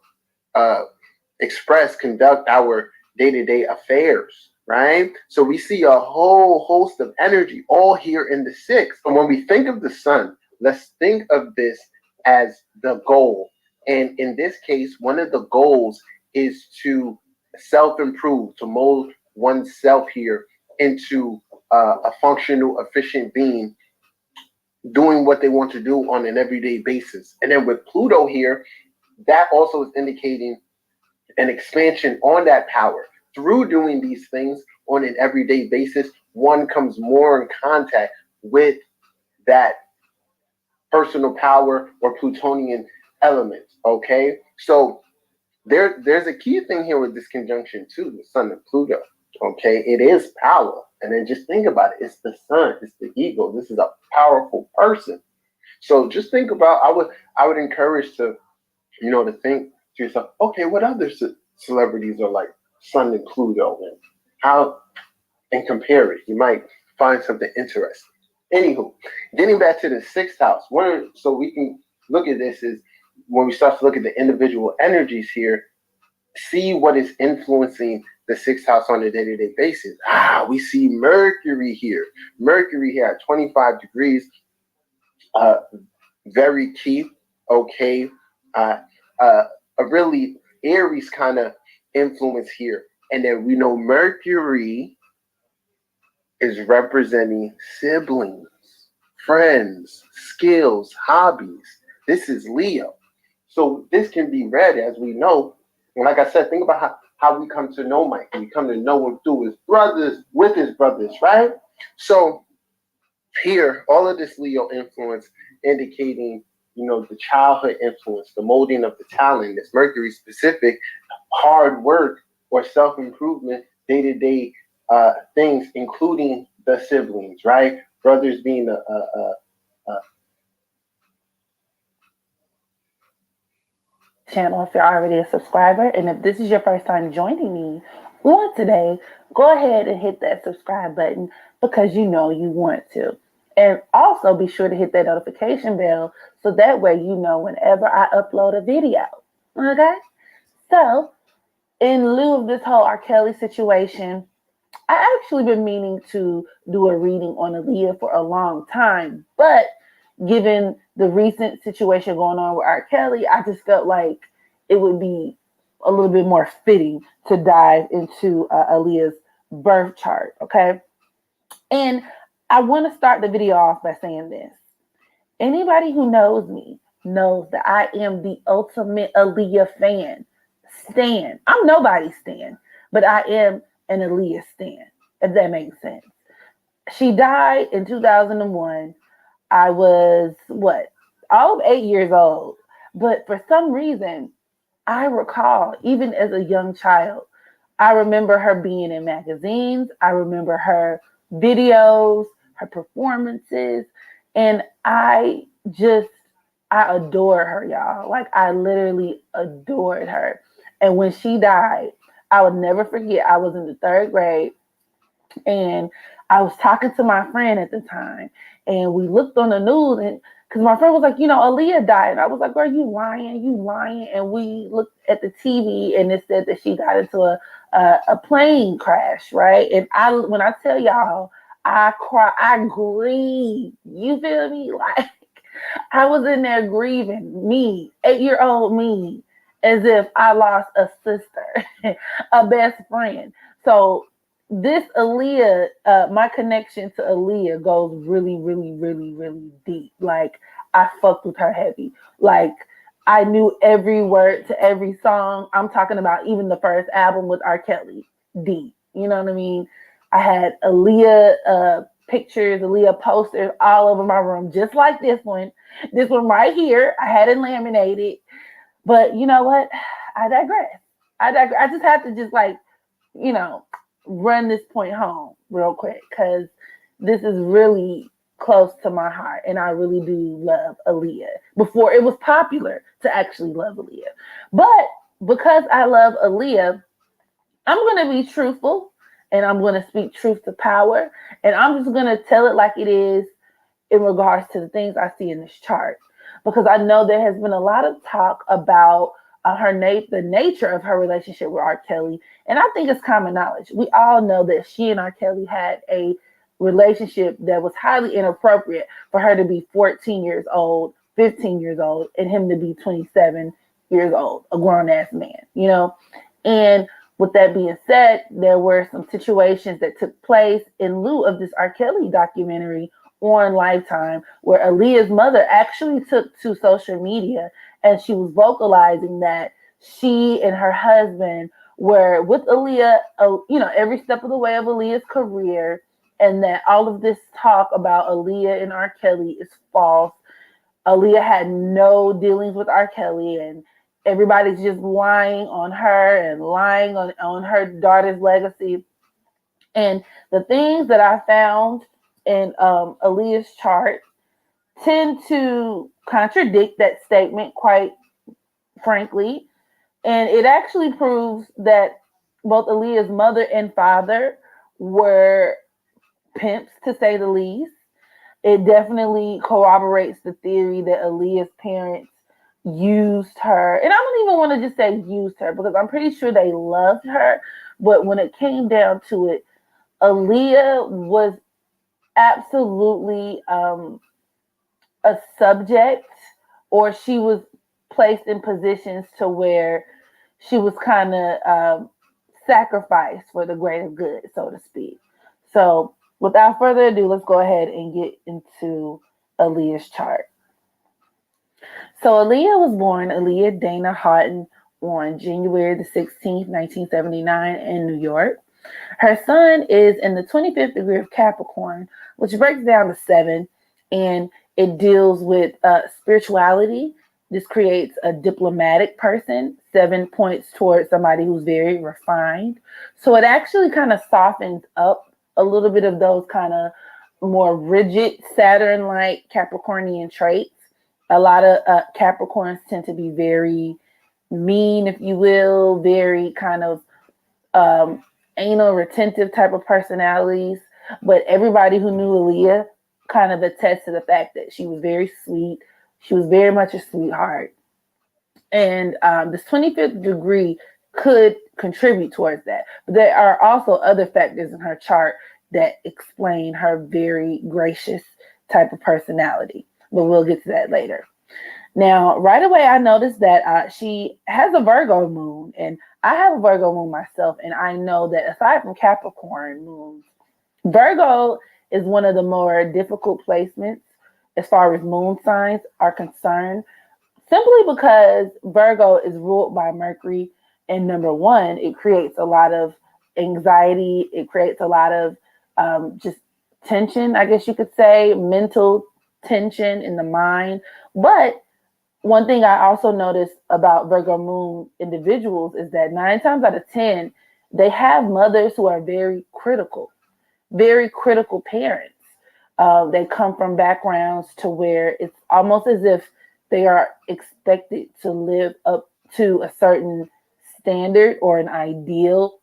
conduct our day-to-day affairs, right? So we see a whole host of energy all here in the sixth. And when we think of the sun, let's think of this as the goal. And in this case, one of the goals is to self-improve, to mold oneself here into a functional, efficient being, doing what they want to do on an everyday basis. And then with Pluto here, that also is indicating an expansion on that power. Through doing these things on an everyday basis, one comes more in contact with that personal power or Plutonian element, okay? So there's a key thing here with this conjunction too, the sun and Pluto, okay? It is power. And then just think about it. It's the sun. It's the ego. This is a powerful person. So just think about, I would encourage to think to yourself, okay, what other celebrities are like sun and Pluto, and compare it. You might find something interesting. Anywho, getting back to the sixth house, so we can look at this is when we start to look at the individual energies here, see what is influencing the sixth house on a day-to-day basis. We see Mercury here. Mercury here at 25 degrees, very key, okay? A really Aries kind of influence here. And then we know Mercury is representing siblings, friends, skills, hobbies. This is Leo. So this can be read, as we know. And like I said, think about how we come to know Mike. We come to know him through his brothers, with his brothers, right? So here, all of this Leo influence indicating, the childhood influence, the molding of the talent, this Mercury specific, hard work or self-improvement, day-to-day things, including the siblings, right? Brothers being channel if you're already a subscriber, and if this is your first time joining me on today, go ahead and hit that subscribe button because you want to, and also be sure to hit that notification bell so that way whenever I upload a video. Okay, so in lieu of this whole R. Kelly situation, I actually been meaning to do a reading on Aaliyah for a long time, but given the recent situation going on with R. Kelly, I just felt like it would be a little bit more fitting to dive into Aaliyah's birth chart, okay? And I want to start the video off by saying this. Anybody who knows me knows that I am the ultimate Aaliyah fan. Stan. I'm nobody's stan, but I am an Aaliyah stan, if that makes sense. She died in 2001. I was, all of 8 years old. But for some reason, I recall, even as a young child, I remember her being in magazines. I remember her videos, her performances. And I adore her, y'all. Like, I literally adored her. And when she died, I would never forget. I was in the third grade, and I was talking to my friend at the time, and we looked on the news, and because my friend was like, Aaliyah died. And I was like, girl, you lying. And we looked at the TV, and it said that she got into a plane crash, right? And when I tell y'all, I cry, I grieve. You feel me? Like, I was in there grieving, me, 8-year-old me, as if I lost a sister, a best friend. So this Aaliyah, my connection to Aaliyah goes really, really, really, really deep. Like, I fucked with her heavy. Like, I knew every word to every song. I'm talking about even the first album with R. Kelly, deep. You know what I mean? I had Aaliyah pictures, Aaliyah posters all over my room, just like this one. This one right here, I had it laminated. But you know what? I digress. I just have to run this point home real quick, because this is really close to my heart, and I really do love Aaliyah before it was popular to actually love Aaliyah. But because I love Aaliyah, I'm going to be truthful, and I'm going to speak truth to power, and I'm just going to tell it like it is in regards to the things I see in this chart, because I know there has been a lot of talk about the nature of her relationship with R. Kelly, and I think it's common knowledge. We all know that she and R. Kelly had a relationship that was highly inappropriate for her to be 14 years old, 15 years old, and him to be 27 years old, a grown-ass man, And with that being said, there were some situations that took place in lieu of this R. Kelly documentary on Lifetime, where Aaliyah's mother actually took to social media, and she was vocalizing that she and her husband were with Aaliyah, every step of the way of Aaliyah's career, and that all of this talk about Aaliyah and R. Kelly is false. Aaliyah had no dealings with R. Kelly, and everybody's just lying on her and lying on her daughter's legacy. And the things that I found in Aaliyah's chart tend to contradict that statement, quite frankly. And it actually proves that both Aaliyah's mother and father were pimps, to say the least. It definitely corroborates the theory that Aaliyah's parents used her. And I don't even want to just say used her, because I'm pretty sure they loved her. But when it came down to it, Aaliyah was absolutely a subject, or she was placed in positions to where she was kind of sacrificed for the greater good, so to speak. So without further ado, let's go ahead and get into Aaliyah's chart. So Aaliyah was born Aaliyah Dana Houghton on January the 16th, 1979 in New York. Her sun is in the 25th degree of Capricorn, which breaks down to 7, and it deals with spirituality. This creates a diplomatic person. 7 points towards somebody who's very refined. So it actually kind of softens up a little bit of those kind of more rigid Saturn-like Capricornian traits. A lot of Capricorns tend to be very mean, if you will, very kind of anal retentive type of personalities. But everybody who knew Aaliyah kind of attests to the fact that she was very sweet. She was very much a sweetheart. And this 25th degree could contribute towards that. But there are also other factors in her chart that explain her very gracious type of personality. But we'll get to that later. Now, right away, I noticed that she has a Virgo moon, and I have a Virgo moon myself, and I know that aside from Capricorn moons, Virgo is one of the more difficult placements as far as moon signs are concerned, simply because Virgo is ruled by Mercury, and number one, it creates a lot of anxiety. It creates a lot of just tension, I guess you could say, mental tension in the mind. But one thing I also noticed about Virgo moon individuals is that 9 times out of 10, they have mothers who are very critical parents. They come from backgrounds to where it's almost as if they are expected to live up to a certain standard or an ideal.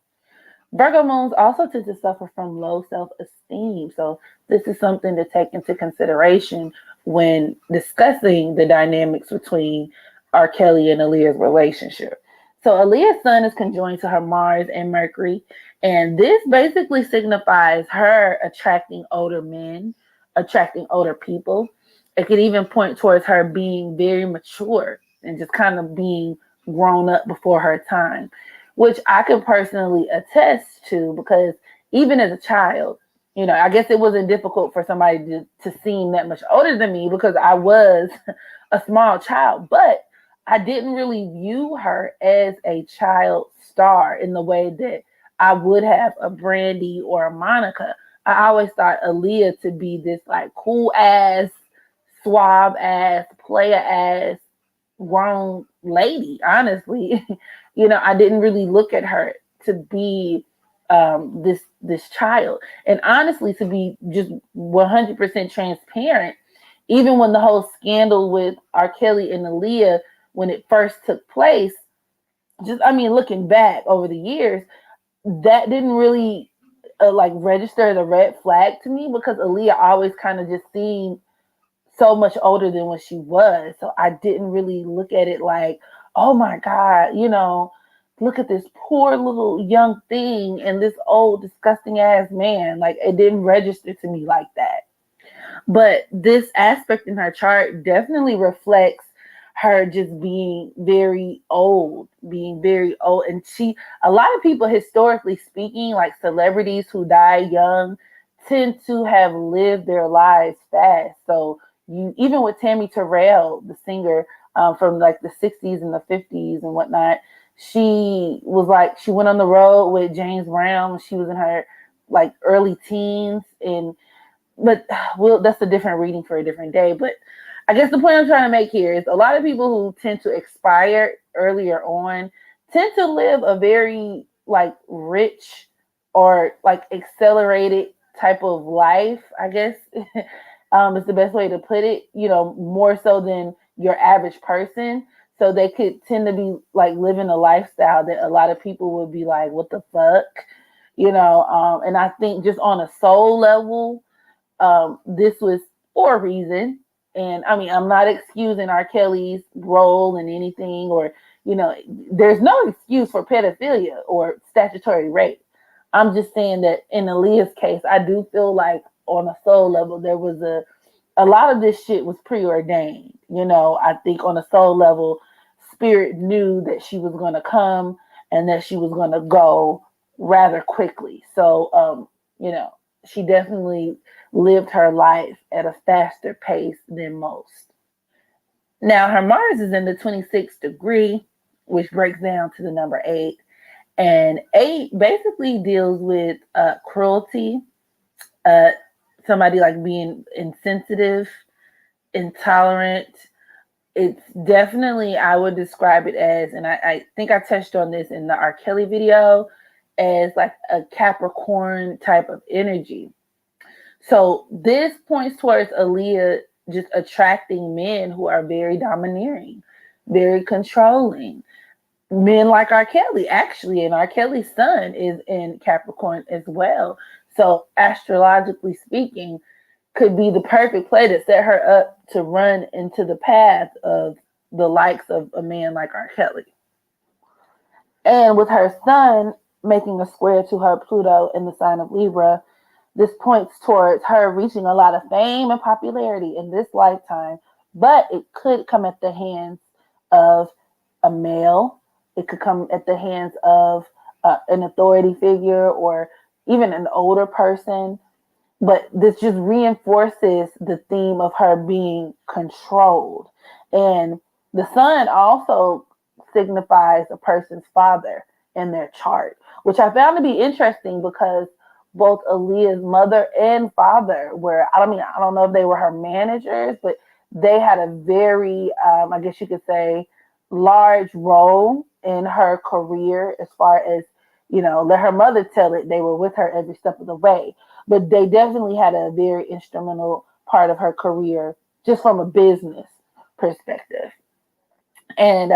Virgo moons also tend to suffer from low self-esteem. So this is something to take into consideration when discussing the dynamics between R. Kelly and Aaliyah's relationship. So Aaliyah's sun is conjoined to her Mars and Mercury, and this basically signifies her attracting older men, attracting older people. It could even point towards her being very mature and just kind of being grown up before her time, which I can personally attest to because even as a child, I guess it wasn't difficult for somebody to seem that much older than me because I was a small child, but I didn't really view her as a child star in the way that I would have a Brandy or a Monica. I always thought Aaliyah to be this like cool ass, suave ass, player ass, grown lady, honestly. I didn't really look at her to be this child. And honestly, to be just 100% transparent, even when the whole scandal with R. Kelly and Aaliyah, when it first took place, looking back over the years, that didn't really register as a red flag to me because Aaliyah always kind of just seemed so much older than what she was. So I didn't really look at it like, oh my God, look at this poor little young thing and this old disgusting ass man. Like it didn't register to me like that. But this aspect in her chart definitely reflects her just being very old. And a lot of people, historically speaking, like celebrities who die young, tend to have lived their lives fast. So even with Tammy Terrell, the singer from like the 60s and the 50s and whatnot, she went on the road with James Brown. She was in her like early teens, but that's a different reading for a different day. But I guess the point I'm trying to make here is a lot of people who tend to expire earlier on tend to live a very like rich or like accelerated type of life, I guess. Is the best way to put it, more so than your average person. So they could tend to be like living a lifestyle that a lot of people would be like, what the fuck? And I think just on a soul level, this was for a reason. And I'm not excusing R. Kelly's role in anything or, there's no excuse for pedophilia or statutory rape. I'm just saying that in Aaliyah's case, I do feel like on a soul level, there was a lot of this shit was preordained. I think on a soul level, spirit knew that she was going to come and that she was going to go rather quickly. So, she definitely lived her life at a faster pace than most. Now, her Mars is in the 26th degree, which breaks down to the number 8. And 8 basically deals with cruelty, somebody like being insensitive, intolerant. It's definitely, I would describe it as, and I think I touched on this in the R. Kelly video, as like a Capricorn type of energy. So this points towards Aaliyah just attracting men who are very domineering, very controlling. Men like R. Kelly, actually, and R. Kelly's sun is in Capricorn as well. So astrologically speaking, could be the perfect play to set her up to run into the path of the likes of a man like R. Kelly. And with her sun making a square to her Pluto in the sign of Libra, this points towards her reaching a lot of fame and popularity in this lifetime, but it could come at the hands of a male. It could come at the hands of an authority figure or even an older person. But this just reinforces the theme of her being controlled. And the sun also signifies a person's father. in their chart, which I found to be interesting because both Aaliyah's mother and father were, I don't know if they were her managers, but they had a very, I guess you could say, large role in her career as far as, let her mother tell it, they were with her every step of the way. But they definitely had a very instrumental part of her career just from a business perspective. And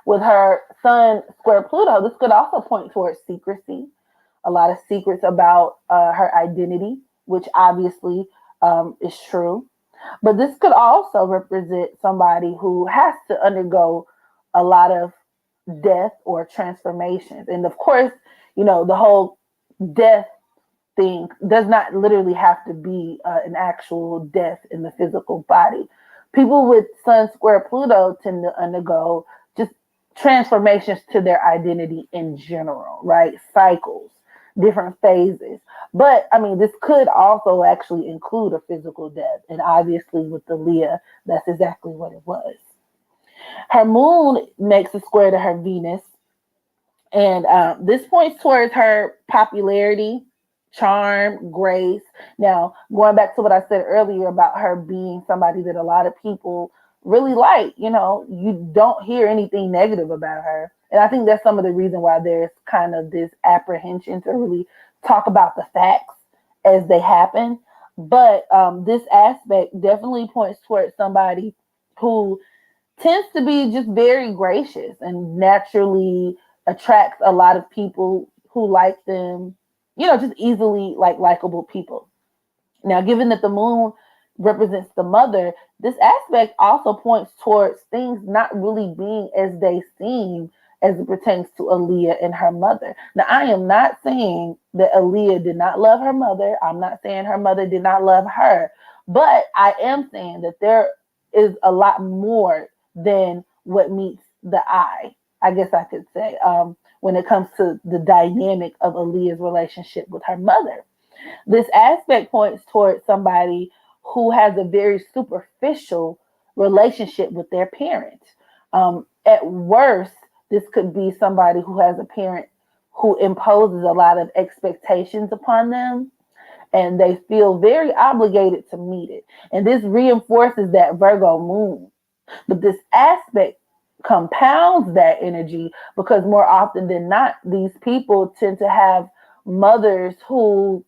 with her son, Square Pluto, this could also point towards secrecy, a lot of secrets about her identity, which obviously is true. But this could also represent somebody who has to undergo a lot of death or transformations. And of course, the whole death thing does not literally have to be an actual death in the physical body. People with Sun Square Pluto tend to undergo just transformations to their identity in general, right? Cycles, different phases. But this could also actually include a physical death. And obviously with Aaliyah, that's exactly what it was. Her moon makes a square to her Venus. And this points towards her popularity, charm, grace. Now, going back to what I said earlier about her being somebody that a lot of people really like, you don't hear anything negative about her. And I think that's some of the reason why there's kind of this apprehension to really talk about the facts as they happen. But this aspect definitely points towards somebody who tends to be just very gracious and naturally attracts a lot of people who like them, just easily likable people. Now, given that the moon represents the mother, this aspect also points towards things not really being as they seem as it pertains to Aaliyah and her mother. Now, I am not saying that Aaliyah did not love her mother. I'm not saying her mother did not love her, but I am saying that there is a lot more than what meets the eye, I guess I could say, when it comes to the dynamic of Aaliyah's relationship with her mother. This aspect points towards somebody who has a very superficial relationship with their parent. At worst, this could be somebody who has a parent who imposes a lot of expectations upon them, and they feel very obligated to meet it. And this reinforces that Virgo moon. But this aspect compounds that energy because more often than not, these people tend to have mothers who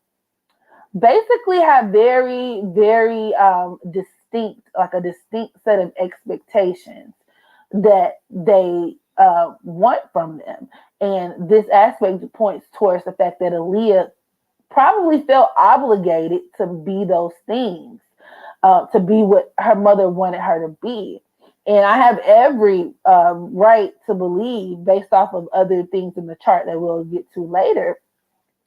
basically have very, very distinct, like a distinct set of expectations that they want from them. And this aspect points towards the fact that Aaliyah probably felt obligated to be those things, to be what her mother wanted her to be. And I have every right to believe, based off of other things in the chart that we'll get to later,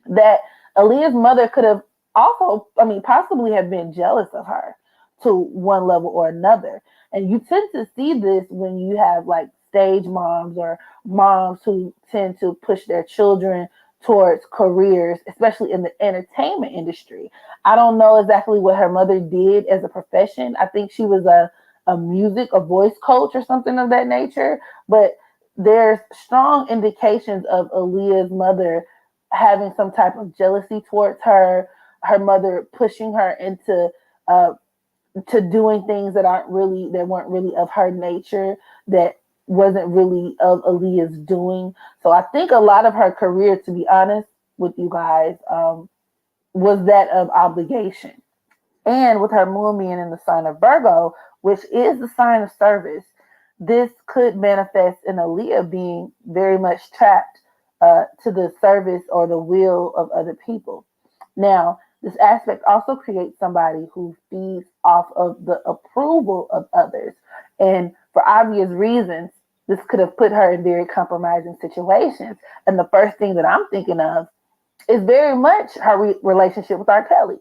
that Aaliyah's mother could have also, possibly have been jealous of her to one level or another. And you tend to see this when you have stage moms or moms who tend to push their children towards careers, especially in the entertainment industry. I don't know exactly what her mother did as a profession. I think she was a voice coach or something of that nature. But there's strong indications of Aaliyah's mother having some type of jealousy towards her mother pushing her into to doing things that weren't really of her nature, that wasn't really of Aaliyah's doing. So I think a lot of her career, to be honest with you guys, was that of obligation. And with her moon being in the sign of Virgo, which is the sign of service, this could manifest in Aaliyah being very much trapped to the service or the will of other people. Now, this aspect also creates somebody who feeds off of the approval of others. And for obvious reasons, this could have put her in very compromising situations. And the first thing that I'm thinking of is very much her relationship with R. Kelly,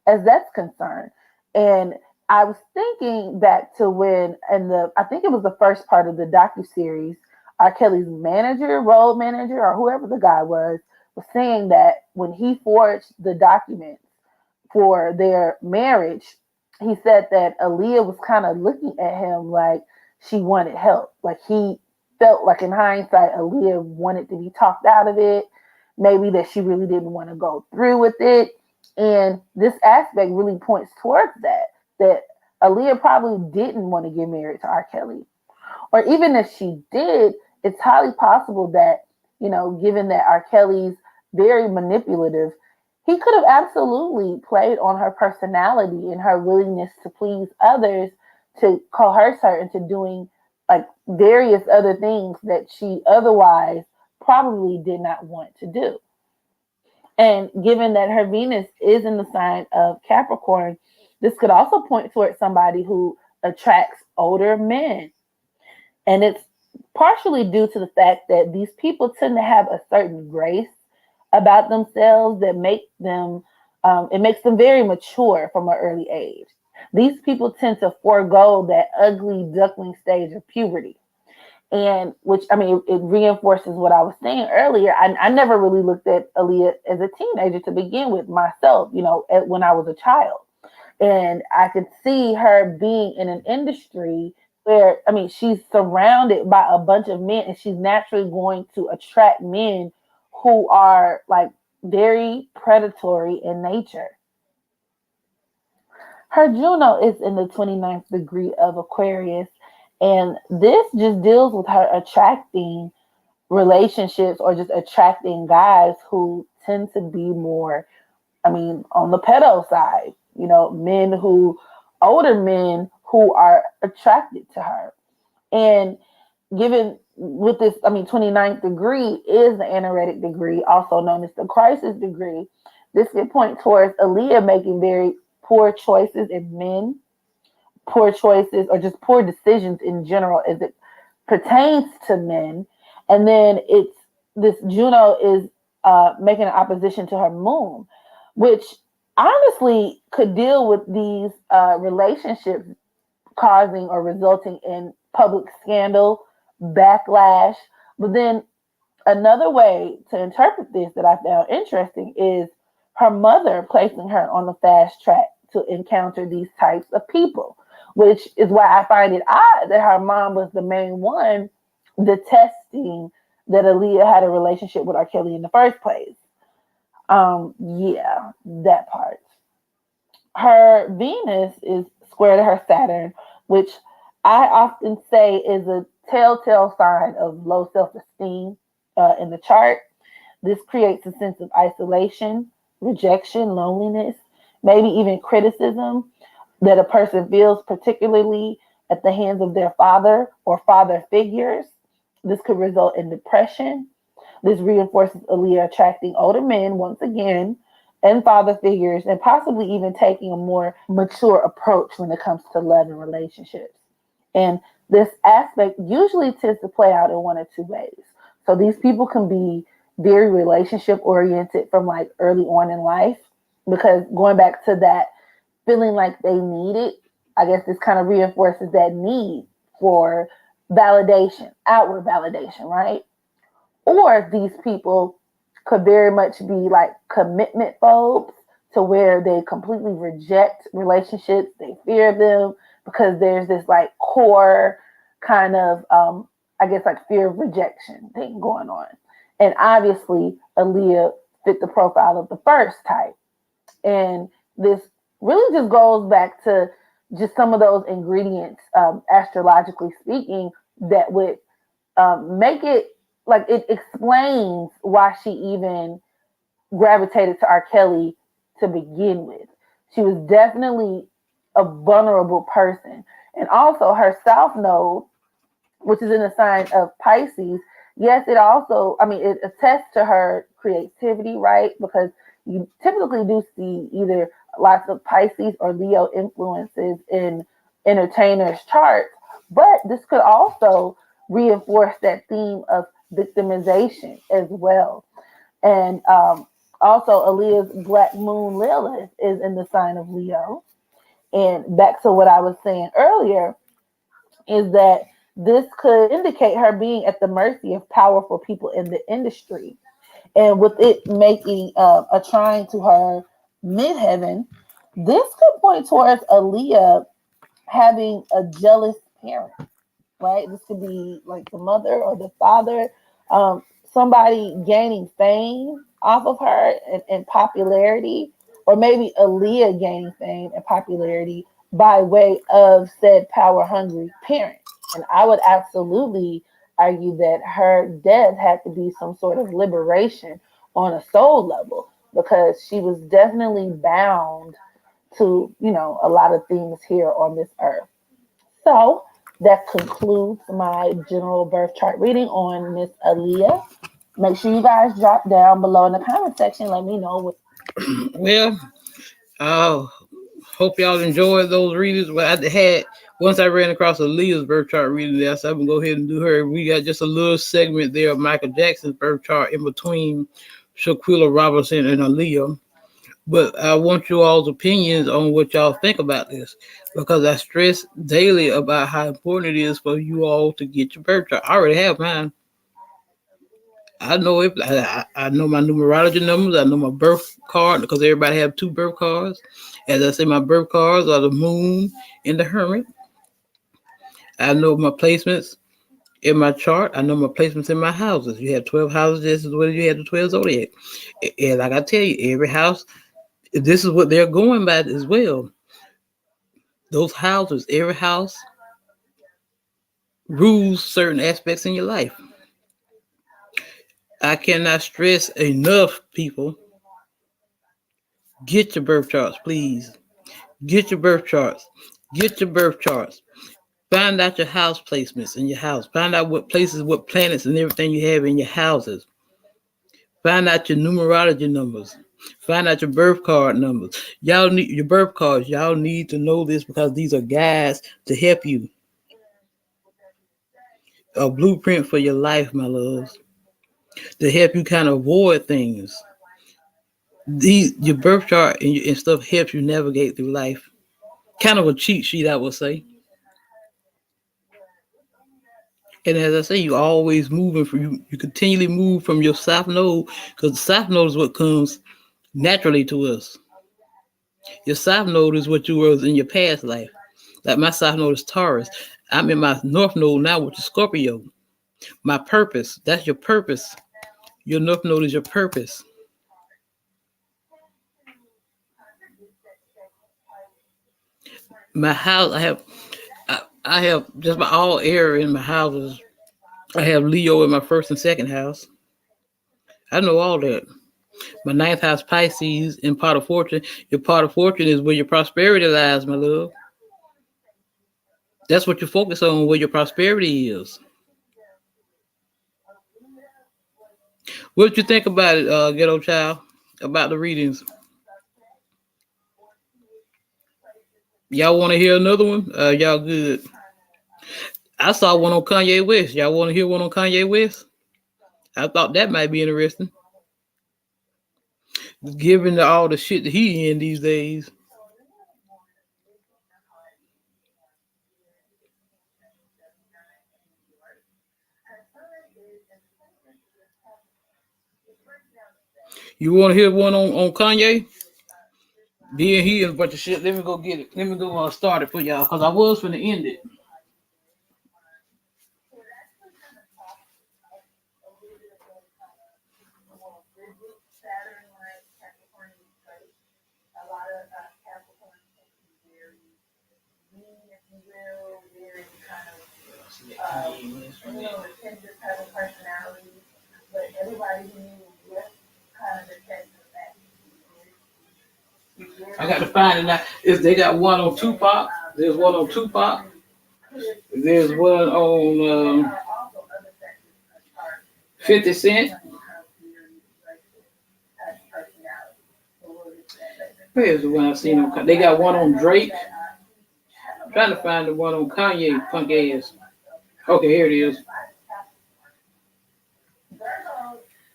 as that's concerned. And I was thinking back to when, I think it was the first part of the docuseries, R. Kelly's manager, road manager, or whoever the guy was saying that when he forged the documents for their marriage, he said that Aaliyah was kind of looking at him like she wanted help. Like he felt like in hindsight, Aaliyah wanted to be talked out of it. Maybe that she really didn't want to go through with it. And this aspect really points towards that Aaliyah probably didn't want to get married to R. Kelly. Or even if she did, it's highly possible that, given that R. Kelly's very manipulative, he could have absolutely played on her personality and her willingness to please others to coerce her into doing like various other things that she otherwise probably did not want to do. And given that her Venus is in the sign of Capricorn, this could also point towards somebody who attracts older men. And it's partially due to the fact that these people tend to have a certain grace about themselves that it makes them very mature from an early age. These people tend to forego that ugly duckling stage of puberty. And it reinforces what I was saying earlier. I never really looked at Aaliyah as a teenager to begin with myself, when I was a child. And I could see her being in an industry where, she's surrounded by a bunch of men and she's naturally going to attract men who are like very predatory in nature. Her Juno is in the 29th degree of Aquarius. And this just deals with her attracting relationships or just attracting guys who tend to be more, on the pedo side, older men who are attracted to her. And given with this, 29th degree is the aneretic degree, also known as the crisis degree. This could point towards Aaliyah making very poor choices in men, poor choices or just poor decisions in general as it pertains to men. And then this Juno is making an opposition to her moon, which honestly could deal with these relationships causing or resulting in public scandal, backlash. But then another way to interpret this that I found interesting is her mother placing her on the fast track to encounter these types of people, which is why I find it odd that her mom was the main one detesting that Aaliyah had a relationship with R. Kelly in the first place. Yeah, that part. Her Venus is square to her Saturn, which I often say is a telltale sign of low self-esteem in the chart. This creates a sense of isolation, rejection, loneliness, maybe even criticism that a person feels, particularly at the hands of their father or father figures. This could result in depression. This reinforces Aaliyah attracting older men once again and father figures, and possibly even taking a more mature approach when it comes to love and relationships. And this aspect usually tends to play out in one or two ways. So these people can be very relationship oriented from like early on in life, because going back to that feeling like they need it, I guess this kind of reinforces that need for validation, outward validation, right? Or these people could very much be like commitment phobes, to where they completely reject relationships. They fear them because there's this like core kind of, like fear of rejection thing going on. And obviously, Aaliyah fit the profile of the first type. And this really just goes back to just some of those ingredients, astrologically speaking, that would make it like it explains why she even gravitated to R. Kelly to begin with. She was definitely a vulnerable person. And also her South Node, which is in the sign of Pisces, yes, it also, it attests to her creativity, right? Because you typically do see either lots of Pisces or Leo influences in entertainers' charts, but this could also reinforce that theme of victimization as well. And also, Aaliyah's Black Moon Lilith is in the sign of Leo. And back to what I was saying earlier, is that this could indicate her being at the mercy of powerful people in the industry. And with it making a trine to her midheaven, this could point towards Aaliyah having a jealous parent. right? This could be like the mother or the father, somebody gaining fame off of her and popularity, or maybe Aaliyah gaining fame and popularity by way of said power hungry parent. And I would absolutely argue that her death had to be some sort of liberation on a soul level, because she was definitely bound to, a lot of things here on this earth. So that concludes my general birth chart reading on Miss Aaliyah. Make sure you guys drop down below in the comment section. Let me know what. Well, hope y'all enjoyed those readings. Well, I had once I ran across Aaliyah's birth chart reading there, so I'm gonna go ahead and do her. We got just a little segment there of Michael Jackson's birth chart in between Shanquella Robinson and Aaliyah. But I want you all's opinions on what y'all think about this, because I stress daily about how important it is for you all to get your birth chart. I already have mine. I know it. I know my numerology numbers. I know my birth card, because everybody have 2 birth cards. As I say, my birth cards are the Moon and the Hermit. I know my placements in my chart. I know my placements in my houses. You have 12 houses just as well as you have the 12 zodiac. And like I tell you, every house, this is what they're going by as well. Those houses, every house rules certain aspects in your life. I cannot stress enough, people, get your birth charts, please. Get your birth charts. Get your birth charts. Find out your house placements in your house. Find out what places, what planets and everything you have in your houses. Find out your numerology numbers. Find out your birth card numbers. Y'all need your birth cards. Y'all need to know this, because these are guides to help you. A blueprint for your life, my loves, to help you kind of avoid things. Your birth chart and stuff helps you navigate through life. Kind of a cheat sheet, I would say. And as I say, you always moving from you continually move from your south node, because the south node is what comes naturally to us. Your south node is what you were in your past life. Like my south node is Taurus. I'm in my north node now, which is Scorpio. My purpose, that's your purpose. Your north node is your purpose. My house, I have just about all air in my houses. I have Leo in my first and second house. I know all that. My 9th house, Pisces, in part of fortune. Your part of fortune is where your prosperity lies, my love. That's what you focus on, where your prosperity is. What did you think about it, Ghetto Child? About the readings? Y'all want to hear another one? Y'all good? I saw one on Kanye West. Y'all want to hear one on Kanye West? I thought that might be interesting, given all the shit that he in these days. You want to hear one on Kanye? Being he and a bunch of shit. Let me go get it. Let me go start it for y'all, because I was finna end it. I got to find it now. If they got one on Tupac, there's one on Tupac. There's one on 50 Cent. Where's the one I've seen on? They got one on Drake. I'm trying to find the one on Kanye, punk ass. Okay, here it is.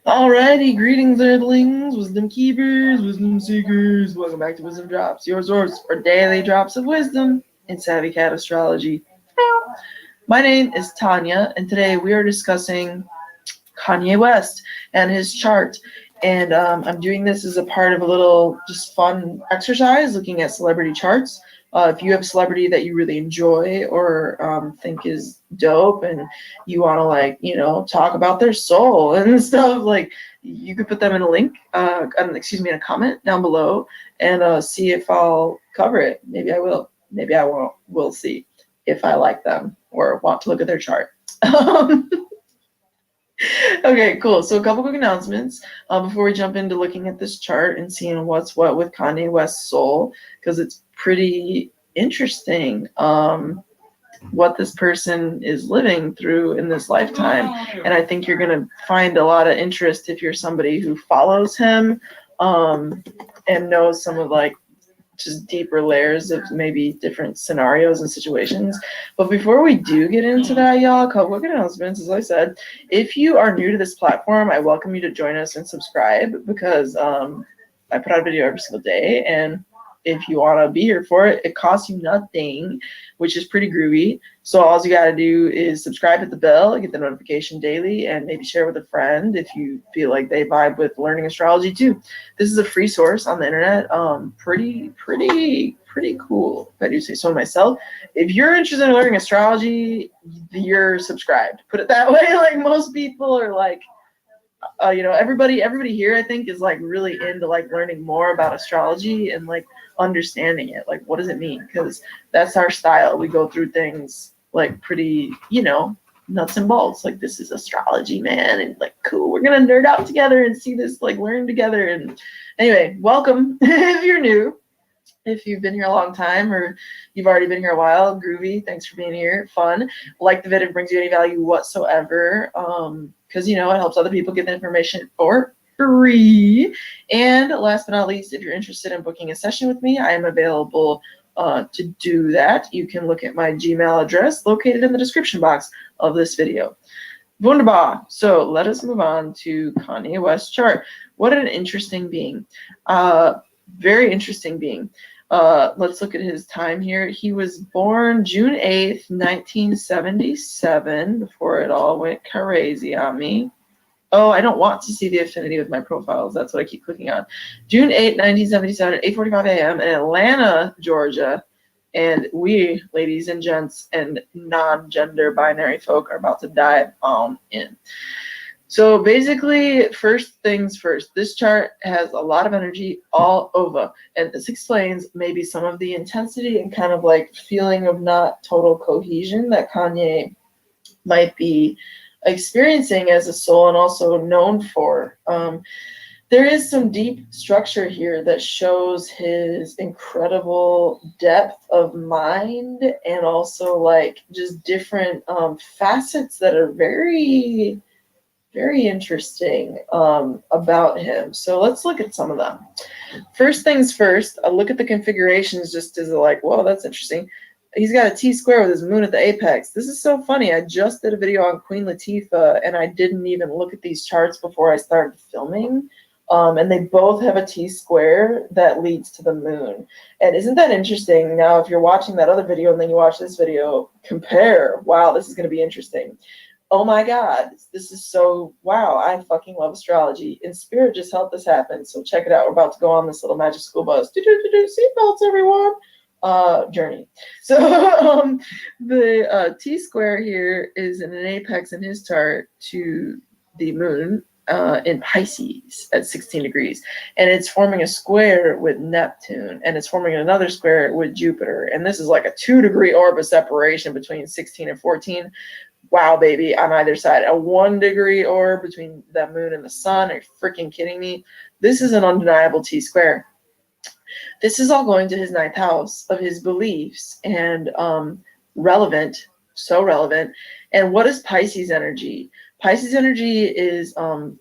Alrighty, greetings, Earthlings, wisdom keepers, wisdom seekers. Welcome back to Wisdom Drops, your source for daily drops of wisdom in Savvy Cat Astrology. My name is Tanya, and today we are discussing Kanye West and his chart. And I'm doing this as a part of a little just fun exercise looking at celebrity charts. If you have a celebrity that you really enjoy or think is dope and you want to like, you know, talk about their soul and stuff, like you could put them in a link, in a comment down below and see if I'll cover it. Maybe I will, maybe I won't. We'll see if I like them or want to look at their chart. Okay, cool. So a couple quick announcements before we jump into looking at this chart and seeing what's what with Kanye West's soul, because it's pretty interesting what this person is living through in this lifetime. And I think you're going to find a lot of interest if you're somebody who follows him and knows some of like just deeper layers of maybe different scenarios and situations. But before we do get into that, y'all, a couple of announcements. As I said, if you are new to this platform, I welcome you to join us and subscribe, because I put out a video every single day, and if you want to be here for it, it costs you nothing, which is pretty groovy. So all you got to do is subscribe, hit the bell, get the notification daily, and maybe share with a friend if you feel like they vibe with learning astrology too. This is a free source on the internet. Pretty cool, if I do say so myself. If you're interested in learning astrology, you're subscribed. Put it that way. Like most people are like, you know, everybody here I think is like really into like learning more about astrology and like understanding it. Like, what does it mean? Because that's our style. We go through things like pretty, you know, nuts and bolts. Like, this is astrology, man, and like, cool, we're gonna nerd out together and see this, like, learn together. And anyway, welcome if you're new. If you've been here a long time or you've already been here a while, groovy, thanks for being here. Fun. Like the video, brings you any value whatsoever, because, you know, it helps other people get the information for free. And last but not least, if you're interested in booking a session with me, I am available to do that. You can look at my Gmail address located in the description box of this video. Wunderbar. So let us move on to Kanye West's chart. What an interesting being. Very interesting being. Let's look at his time here. He was born June 8th, 1977, before it all went crazy on me. Oh, I don't want to see the affinity with my profiles. That's what I keep clicking on. June 8th, 1977, 8:45 a.m. in Atlanta, Georgia. And we, ladies and gents and non-gender binary folk, are about to dive on in. So basically, first things first, this chart has a lot of energy all over, and this explains maybe some of the intensity and kind of like feeling of not total cohesion that Kanye might be experiencing as a soul and also known for. There is some deep structure here that shows his incredible depth of mind and also like just different facets that are very interesting about him. So let's look at some of them. First things first, I'll look at the configurations just as like, well, that's interesting. He's got a T-square with his moon at the apex. This is so funny. I just did a video on Queen Latifah, and I didn't even look at these charts before I started filming. And they both have a T-square that leads to the moon. And isn't that interesting? Now, if you're watching that other video and then you watch this video, compare. Wow, this is going to be interesting. Oh my God, this is so, wow, I fucking love astrology. And Spirit just helped this happen. So check it out. We're about to go on this little magic school bus. Seatbelts, everyone. Journey. So the T-square here is in an apex in his chart to the moon in Pisces at 16 degrees. And it's forming a square with Neptune. And it's forming another square with Jupiter. And this is like a 2-degree orb of separation between 16 and 14. Wow, baby, on either side. A 1-degree orb between the moon and the sun. Are you freaking kidding me? This is an undeniable T-square. This is all going to his 9th house of his beliefs and relevant, so relevant. And what is Pisces energy? Pisces energy is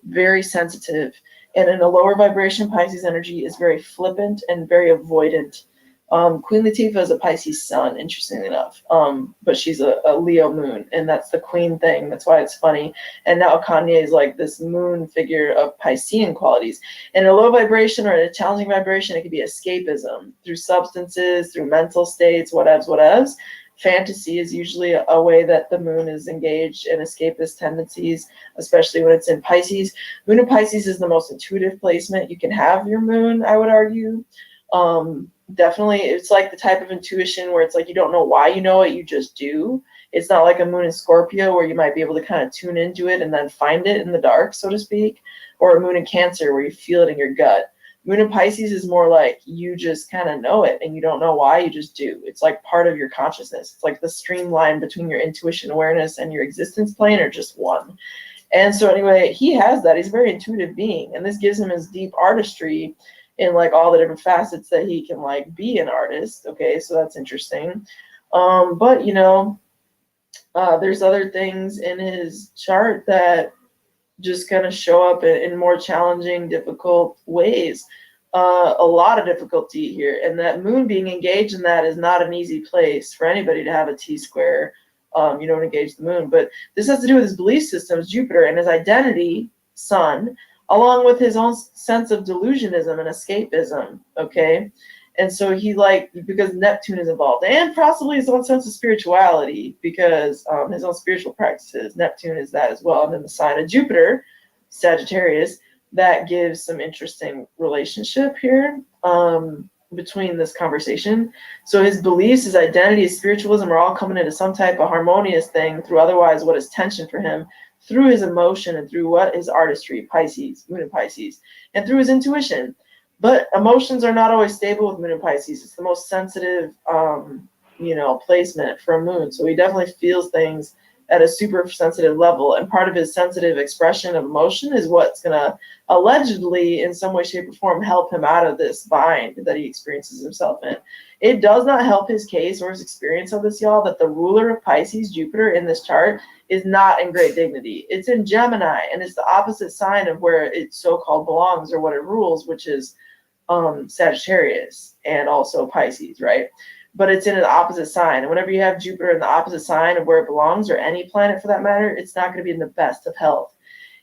very sensitive. And in a lower vibration, Pisces energy is very flippant and very avoidant. Queen Latifah is a Pisces sun, interestingly enough, but she's a Leo moon, and that's the queen thing. That's why it's funny. And now Kanye is like this moon figure of Piscean qualities. In a low vibration or in a challenging vibration, it could be escapism through substances, through mental states, whatevs. Fantasy is usually a way that the moon is engaged in escapist tendencies, especially when it's in Pisces. Moon in Pisces is the most intuitive placement you can have your moon, I would argue. Definitely, it's like the type of intuition where it's like you don't know why you know it, you just do. It's not like a moon in Scorpio where you might be able to kind of tune into it and then find it in the dark, so to speak, or a moon in Cancer where you feel it in your gut. Moon in Pisces is more like you just kind of know it and you don't know why, you just do. It's like part of your consciousness. It's like the streamline between your intuition awareness and your existence plane are just one. And so anyway, he has that. He's a very intuitive being, and this gives him his deep artistry in like all the different facets that he can like be an artist. Okay, so that's interesting. But you know, there's other things in his chart that just kind of show up in more challenging, difficult ways. A lot of difficulty here, and that moon being engaged in that is not an easy place for anybody to have a T-square. You don't engage the moon, but this has to do with his belief systems, Jupiter, and his identity, Sun, along with his own sense of delusionism and escapism, okay? And so he because Neptune is involved, and possibly his own sense of spirituality, because his own spiritual practices, Neptune is that as well. And then the sign of Jupiter, Sagittarius, that gives some interesting relationship here between this conversation. So his beliefs, his identity, his spiritualism are all coming into some type of harmonious thing through otherwise what is tension for him, through his emotion and through what his artistry, Pisces, moon in Pisces, and through his intuition. But emotions are not always stable with moon in Pisces. It's the most sensitive, placement for a moon. So he definitely feels things at a super sensitive level. And part of his sensitive expression of emotion is what's going to allegedly, in some way, shape, or form, help him out of this bind that he experiences himself in. It does not help his case or his experience of this, y'all, that the ruler of Pisces, Jupiter, in this chart is not in great dignity. It's in Gemini, and it's the opposite sign of where it so-called belongs or what it rules, which is Sagittarius and also Pisces, right? But it's in an opposite sign. And whenever you have Jupiter in the opposite sign of where it belongs, or any planet for that matter, it's not going to be in the best of health.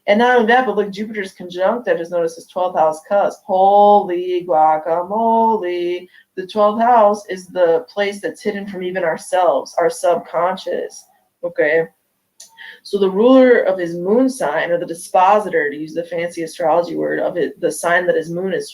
And not only that, but look, Jupiter's conjunct, I just noticed his 12th house cusp. Holy guacamole. The 12th house is the place that's hidden from even ourselves, our subconscious, okay? So the ruler of his moon sign, or the dispositor, to use the fancy astrology word of it, the sign that his moon is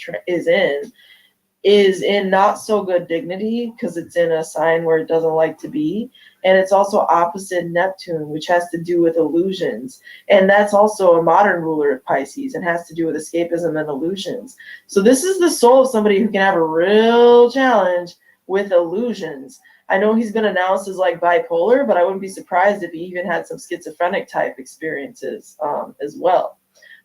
in not so good dignity, because it's in a sign where it doesn't like to be. And it's also opposite Neptune, which has to do with illusions. And that's also a modern ruler of Pisces and has to do with escapism and illusions. So this is the soul of somebody who can have a real challenge with illusions. I know he's been announced as like bipolar, but I wouldn't be surprised if he even had some schizophrenic type experiences as well.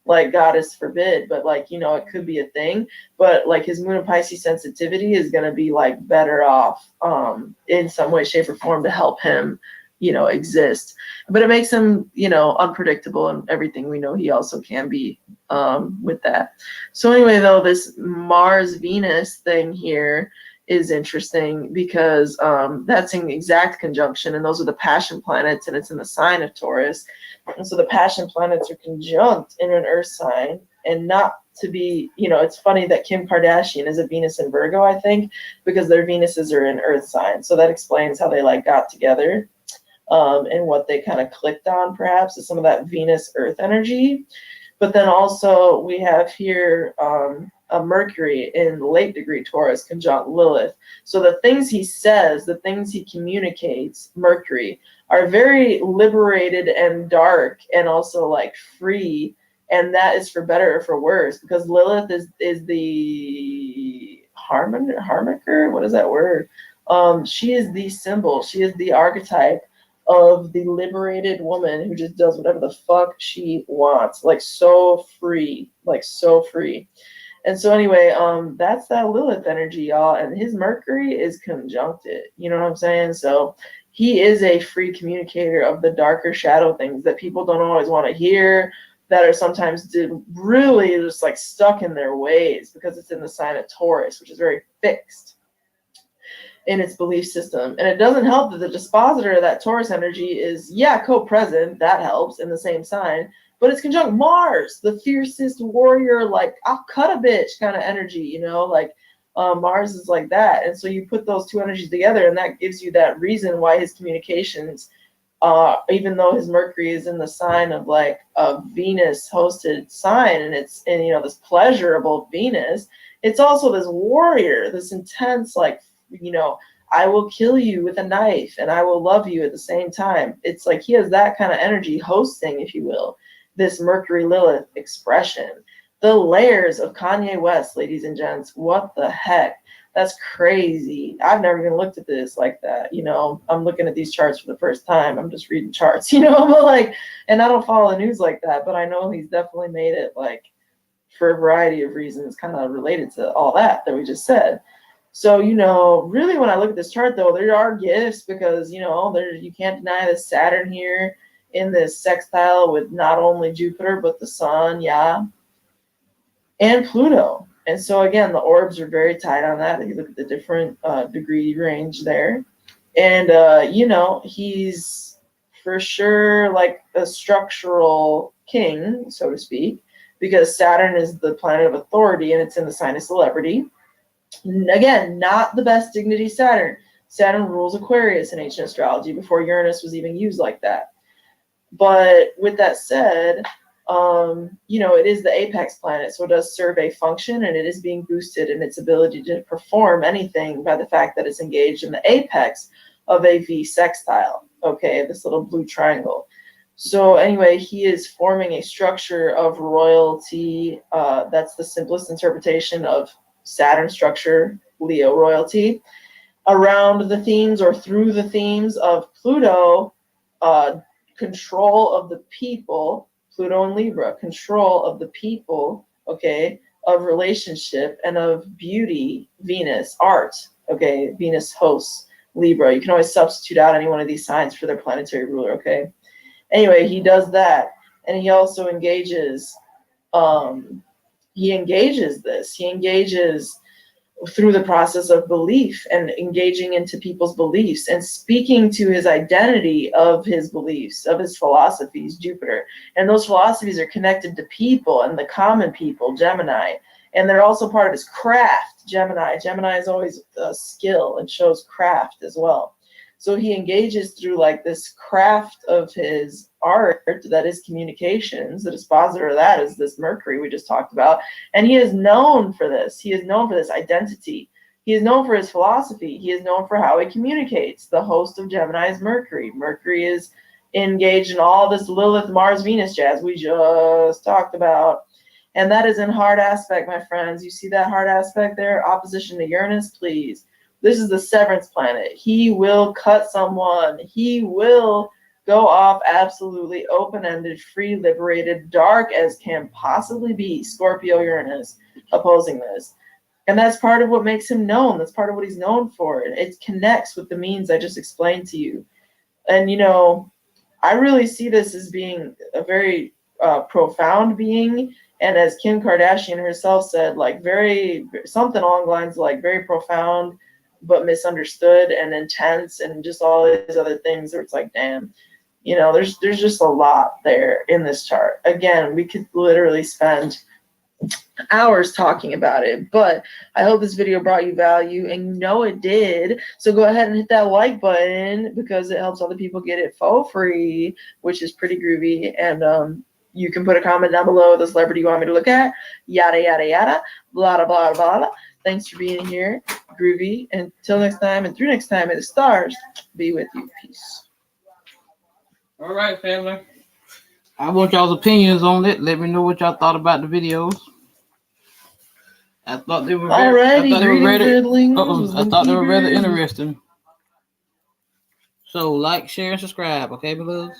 Like, goddess forbid, but like, it could be a thing. But like his moon and Pisces sensitivity is going to be like better off in some way, shape, or form to help him, exist. But it makes him, unpredictable, and everything we know he also can be with that. So anyway, though, this Mars-Venus thing here is interesting because that's in exact conjunction, and those are the passion planets, and it's in the sign of Taurus. And so the passion planets are conjunct in an earth sign, and not to be, it's funny that Kim Kardashian is a Venus in Virgo, I think, because their Venuses are in earth signs. So that explains how they got together and what they kind of clicked on, perhaps, is some of that Venus earth energy. But then also we have here a Mercury in late degree Taurus conjunct Lilith. So the things he says, the things he communicates, Mercury, are very liberated and dark, and also like free. And that is for better or for worse, because Lilith is the harmonica. What is that word? She is the symbol. She is the archetype of the liberated woman who just does whatever the fuck she wants, like so free, And so anyway, that's that Lilith energy, y'all. And his Mercury is conjuncted. You know what I'm saying? So he is a free communicator of the darker shadow things that people don't always want to hear, that are sometimes really just like stuck in their ways, because it's in the sign of Taurus, which is very fixed in its belief system. And it doesn't help that the dispositor of that Taurus energy is, co-present, that helps, in the same sign, but it's conjunct Mars, the fiercest warrior, like, I'll cut a bitch kind of energy, Mars is like that. And so you put those two energies together, and that gives you that reason why his communications, even though his Mercury is in the sign of like a Venus hosted sign, and it's in, this pleasurable Venus, it's also this warrior, this intense, like, I will kill you with a knife and I will love you at the same time. It's like he has that kind of energy hosting, if you will, this Mercury Lilith expression. The layers of Kanye West, ladies and gents, what the heck? That's crazy. I've never even looked at this like that. You know, I'm looking at these charts for the first time. I'm just reading charts, you know, but like, and I don't follow the news like that, but I know he's definitely made it like for a variety of reasons kind of related to all that we just said. So, you know, really when I look at this chart though, there are gifts because, you know, you can't deny the Saturn here in this sextile with not only Jupiter, but the sun, yeah, and Pluto. And so again, the orbs are very tight on that. If you look at the different degree range there. And, you know, he's for sure like a structural king, so to speak, because Saturn is the planet of authority and it's in the sign of celebrity. Again, not the best dignity Saturn. Saturn rules Aquarius in ancient astrology before Uranus was even used like that. But with that said, you know, it is the apex planet, so it does serve a function, and it is being boosted in its ability to perform anything by the fact that it's engaged in the apex of a V sextile, okay, this little blue triangle. So anyway, he is forming a structure of royalty. That's the simplest interpretation of Saturn structure, Leo royalty, around the themes or through the themes of Pluto, control of the people, Pluto and Libra, control of the people, okay, of relationship and of beauty, Venus, art, okay, Venus hosts Libra. You can always substitute out any one of these signs for their planetary ruler, okay? Anyway, he does that, and he also engages, he engages through the process of belief and engaging into people's beliefs and speaking to his identity of his beliefs, of his philosophies, Jupiter. And those philosophies are connected to people and the common people, Gemini. And they're also part of his craft, Gemini. Gemini is always a skill and shows craft as well. So he engages through like this craft of his art that is communications. The dispositor of that is this Mercury we just talked about. And he is known for this. He is known for this identity. He is known for his philosophy. He is known for how he communicates. The host of Gemini is Mercury. Mercury is engaged in all this Lilith, Mars, Venus jazz we just talked about. And that is in hard aspect, my friends. You see that hard aspect there? Opposition to Uranus, please. This is the severance planet. He will cut someone. He will go off absolutely open-ended, free, liberated, dark as can possibly be. Scorpio Uranus opposing this. And that's part of what makes him known. That's part of what he's known for. It connects with the means I just explained to you. And, you know, I really see this as being a very profound being. And as Kim Kardashian herself said, like something along the lines of like very profound, but misunderstood and intense and just all these other things where it's like, damn, you know, there's just a lot there in this chart. Again, we could literally spend hours talking about it, but I hope this video brought you value, and you know it did. So go ahead and hit that like button because it helps other people get it for free, which is pretty groovy. And you can put a comment down below, the celebrity you want me to look at, yada, yada, yada, blah, blah, blah, blah. Thanks for being here, groovy. Until next time, and through next time, may the stars be with you. Peace. All right, family. I want y'all's opinions on it. Let me know what y'all thought about the videos. I thought they were very, I thought they were rather interesting. So like, share, and subscribe, okay, my loves?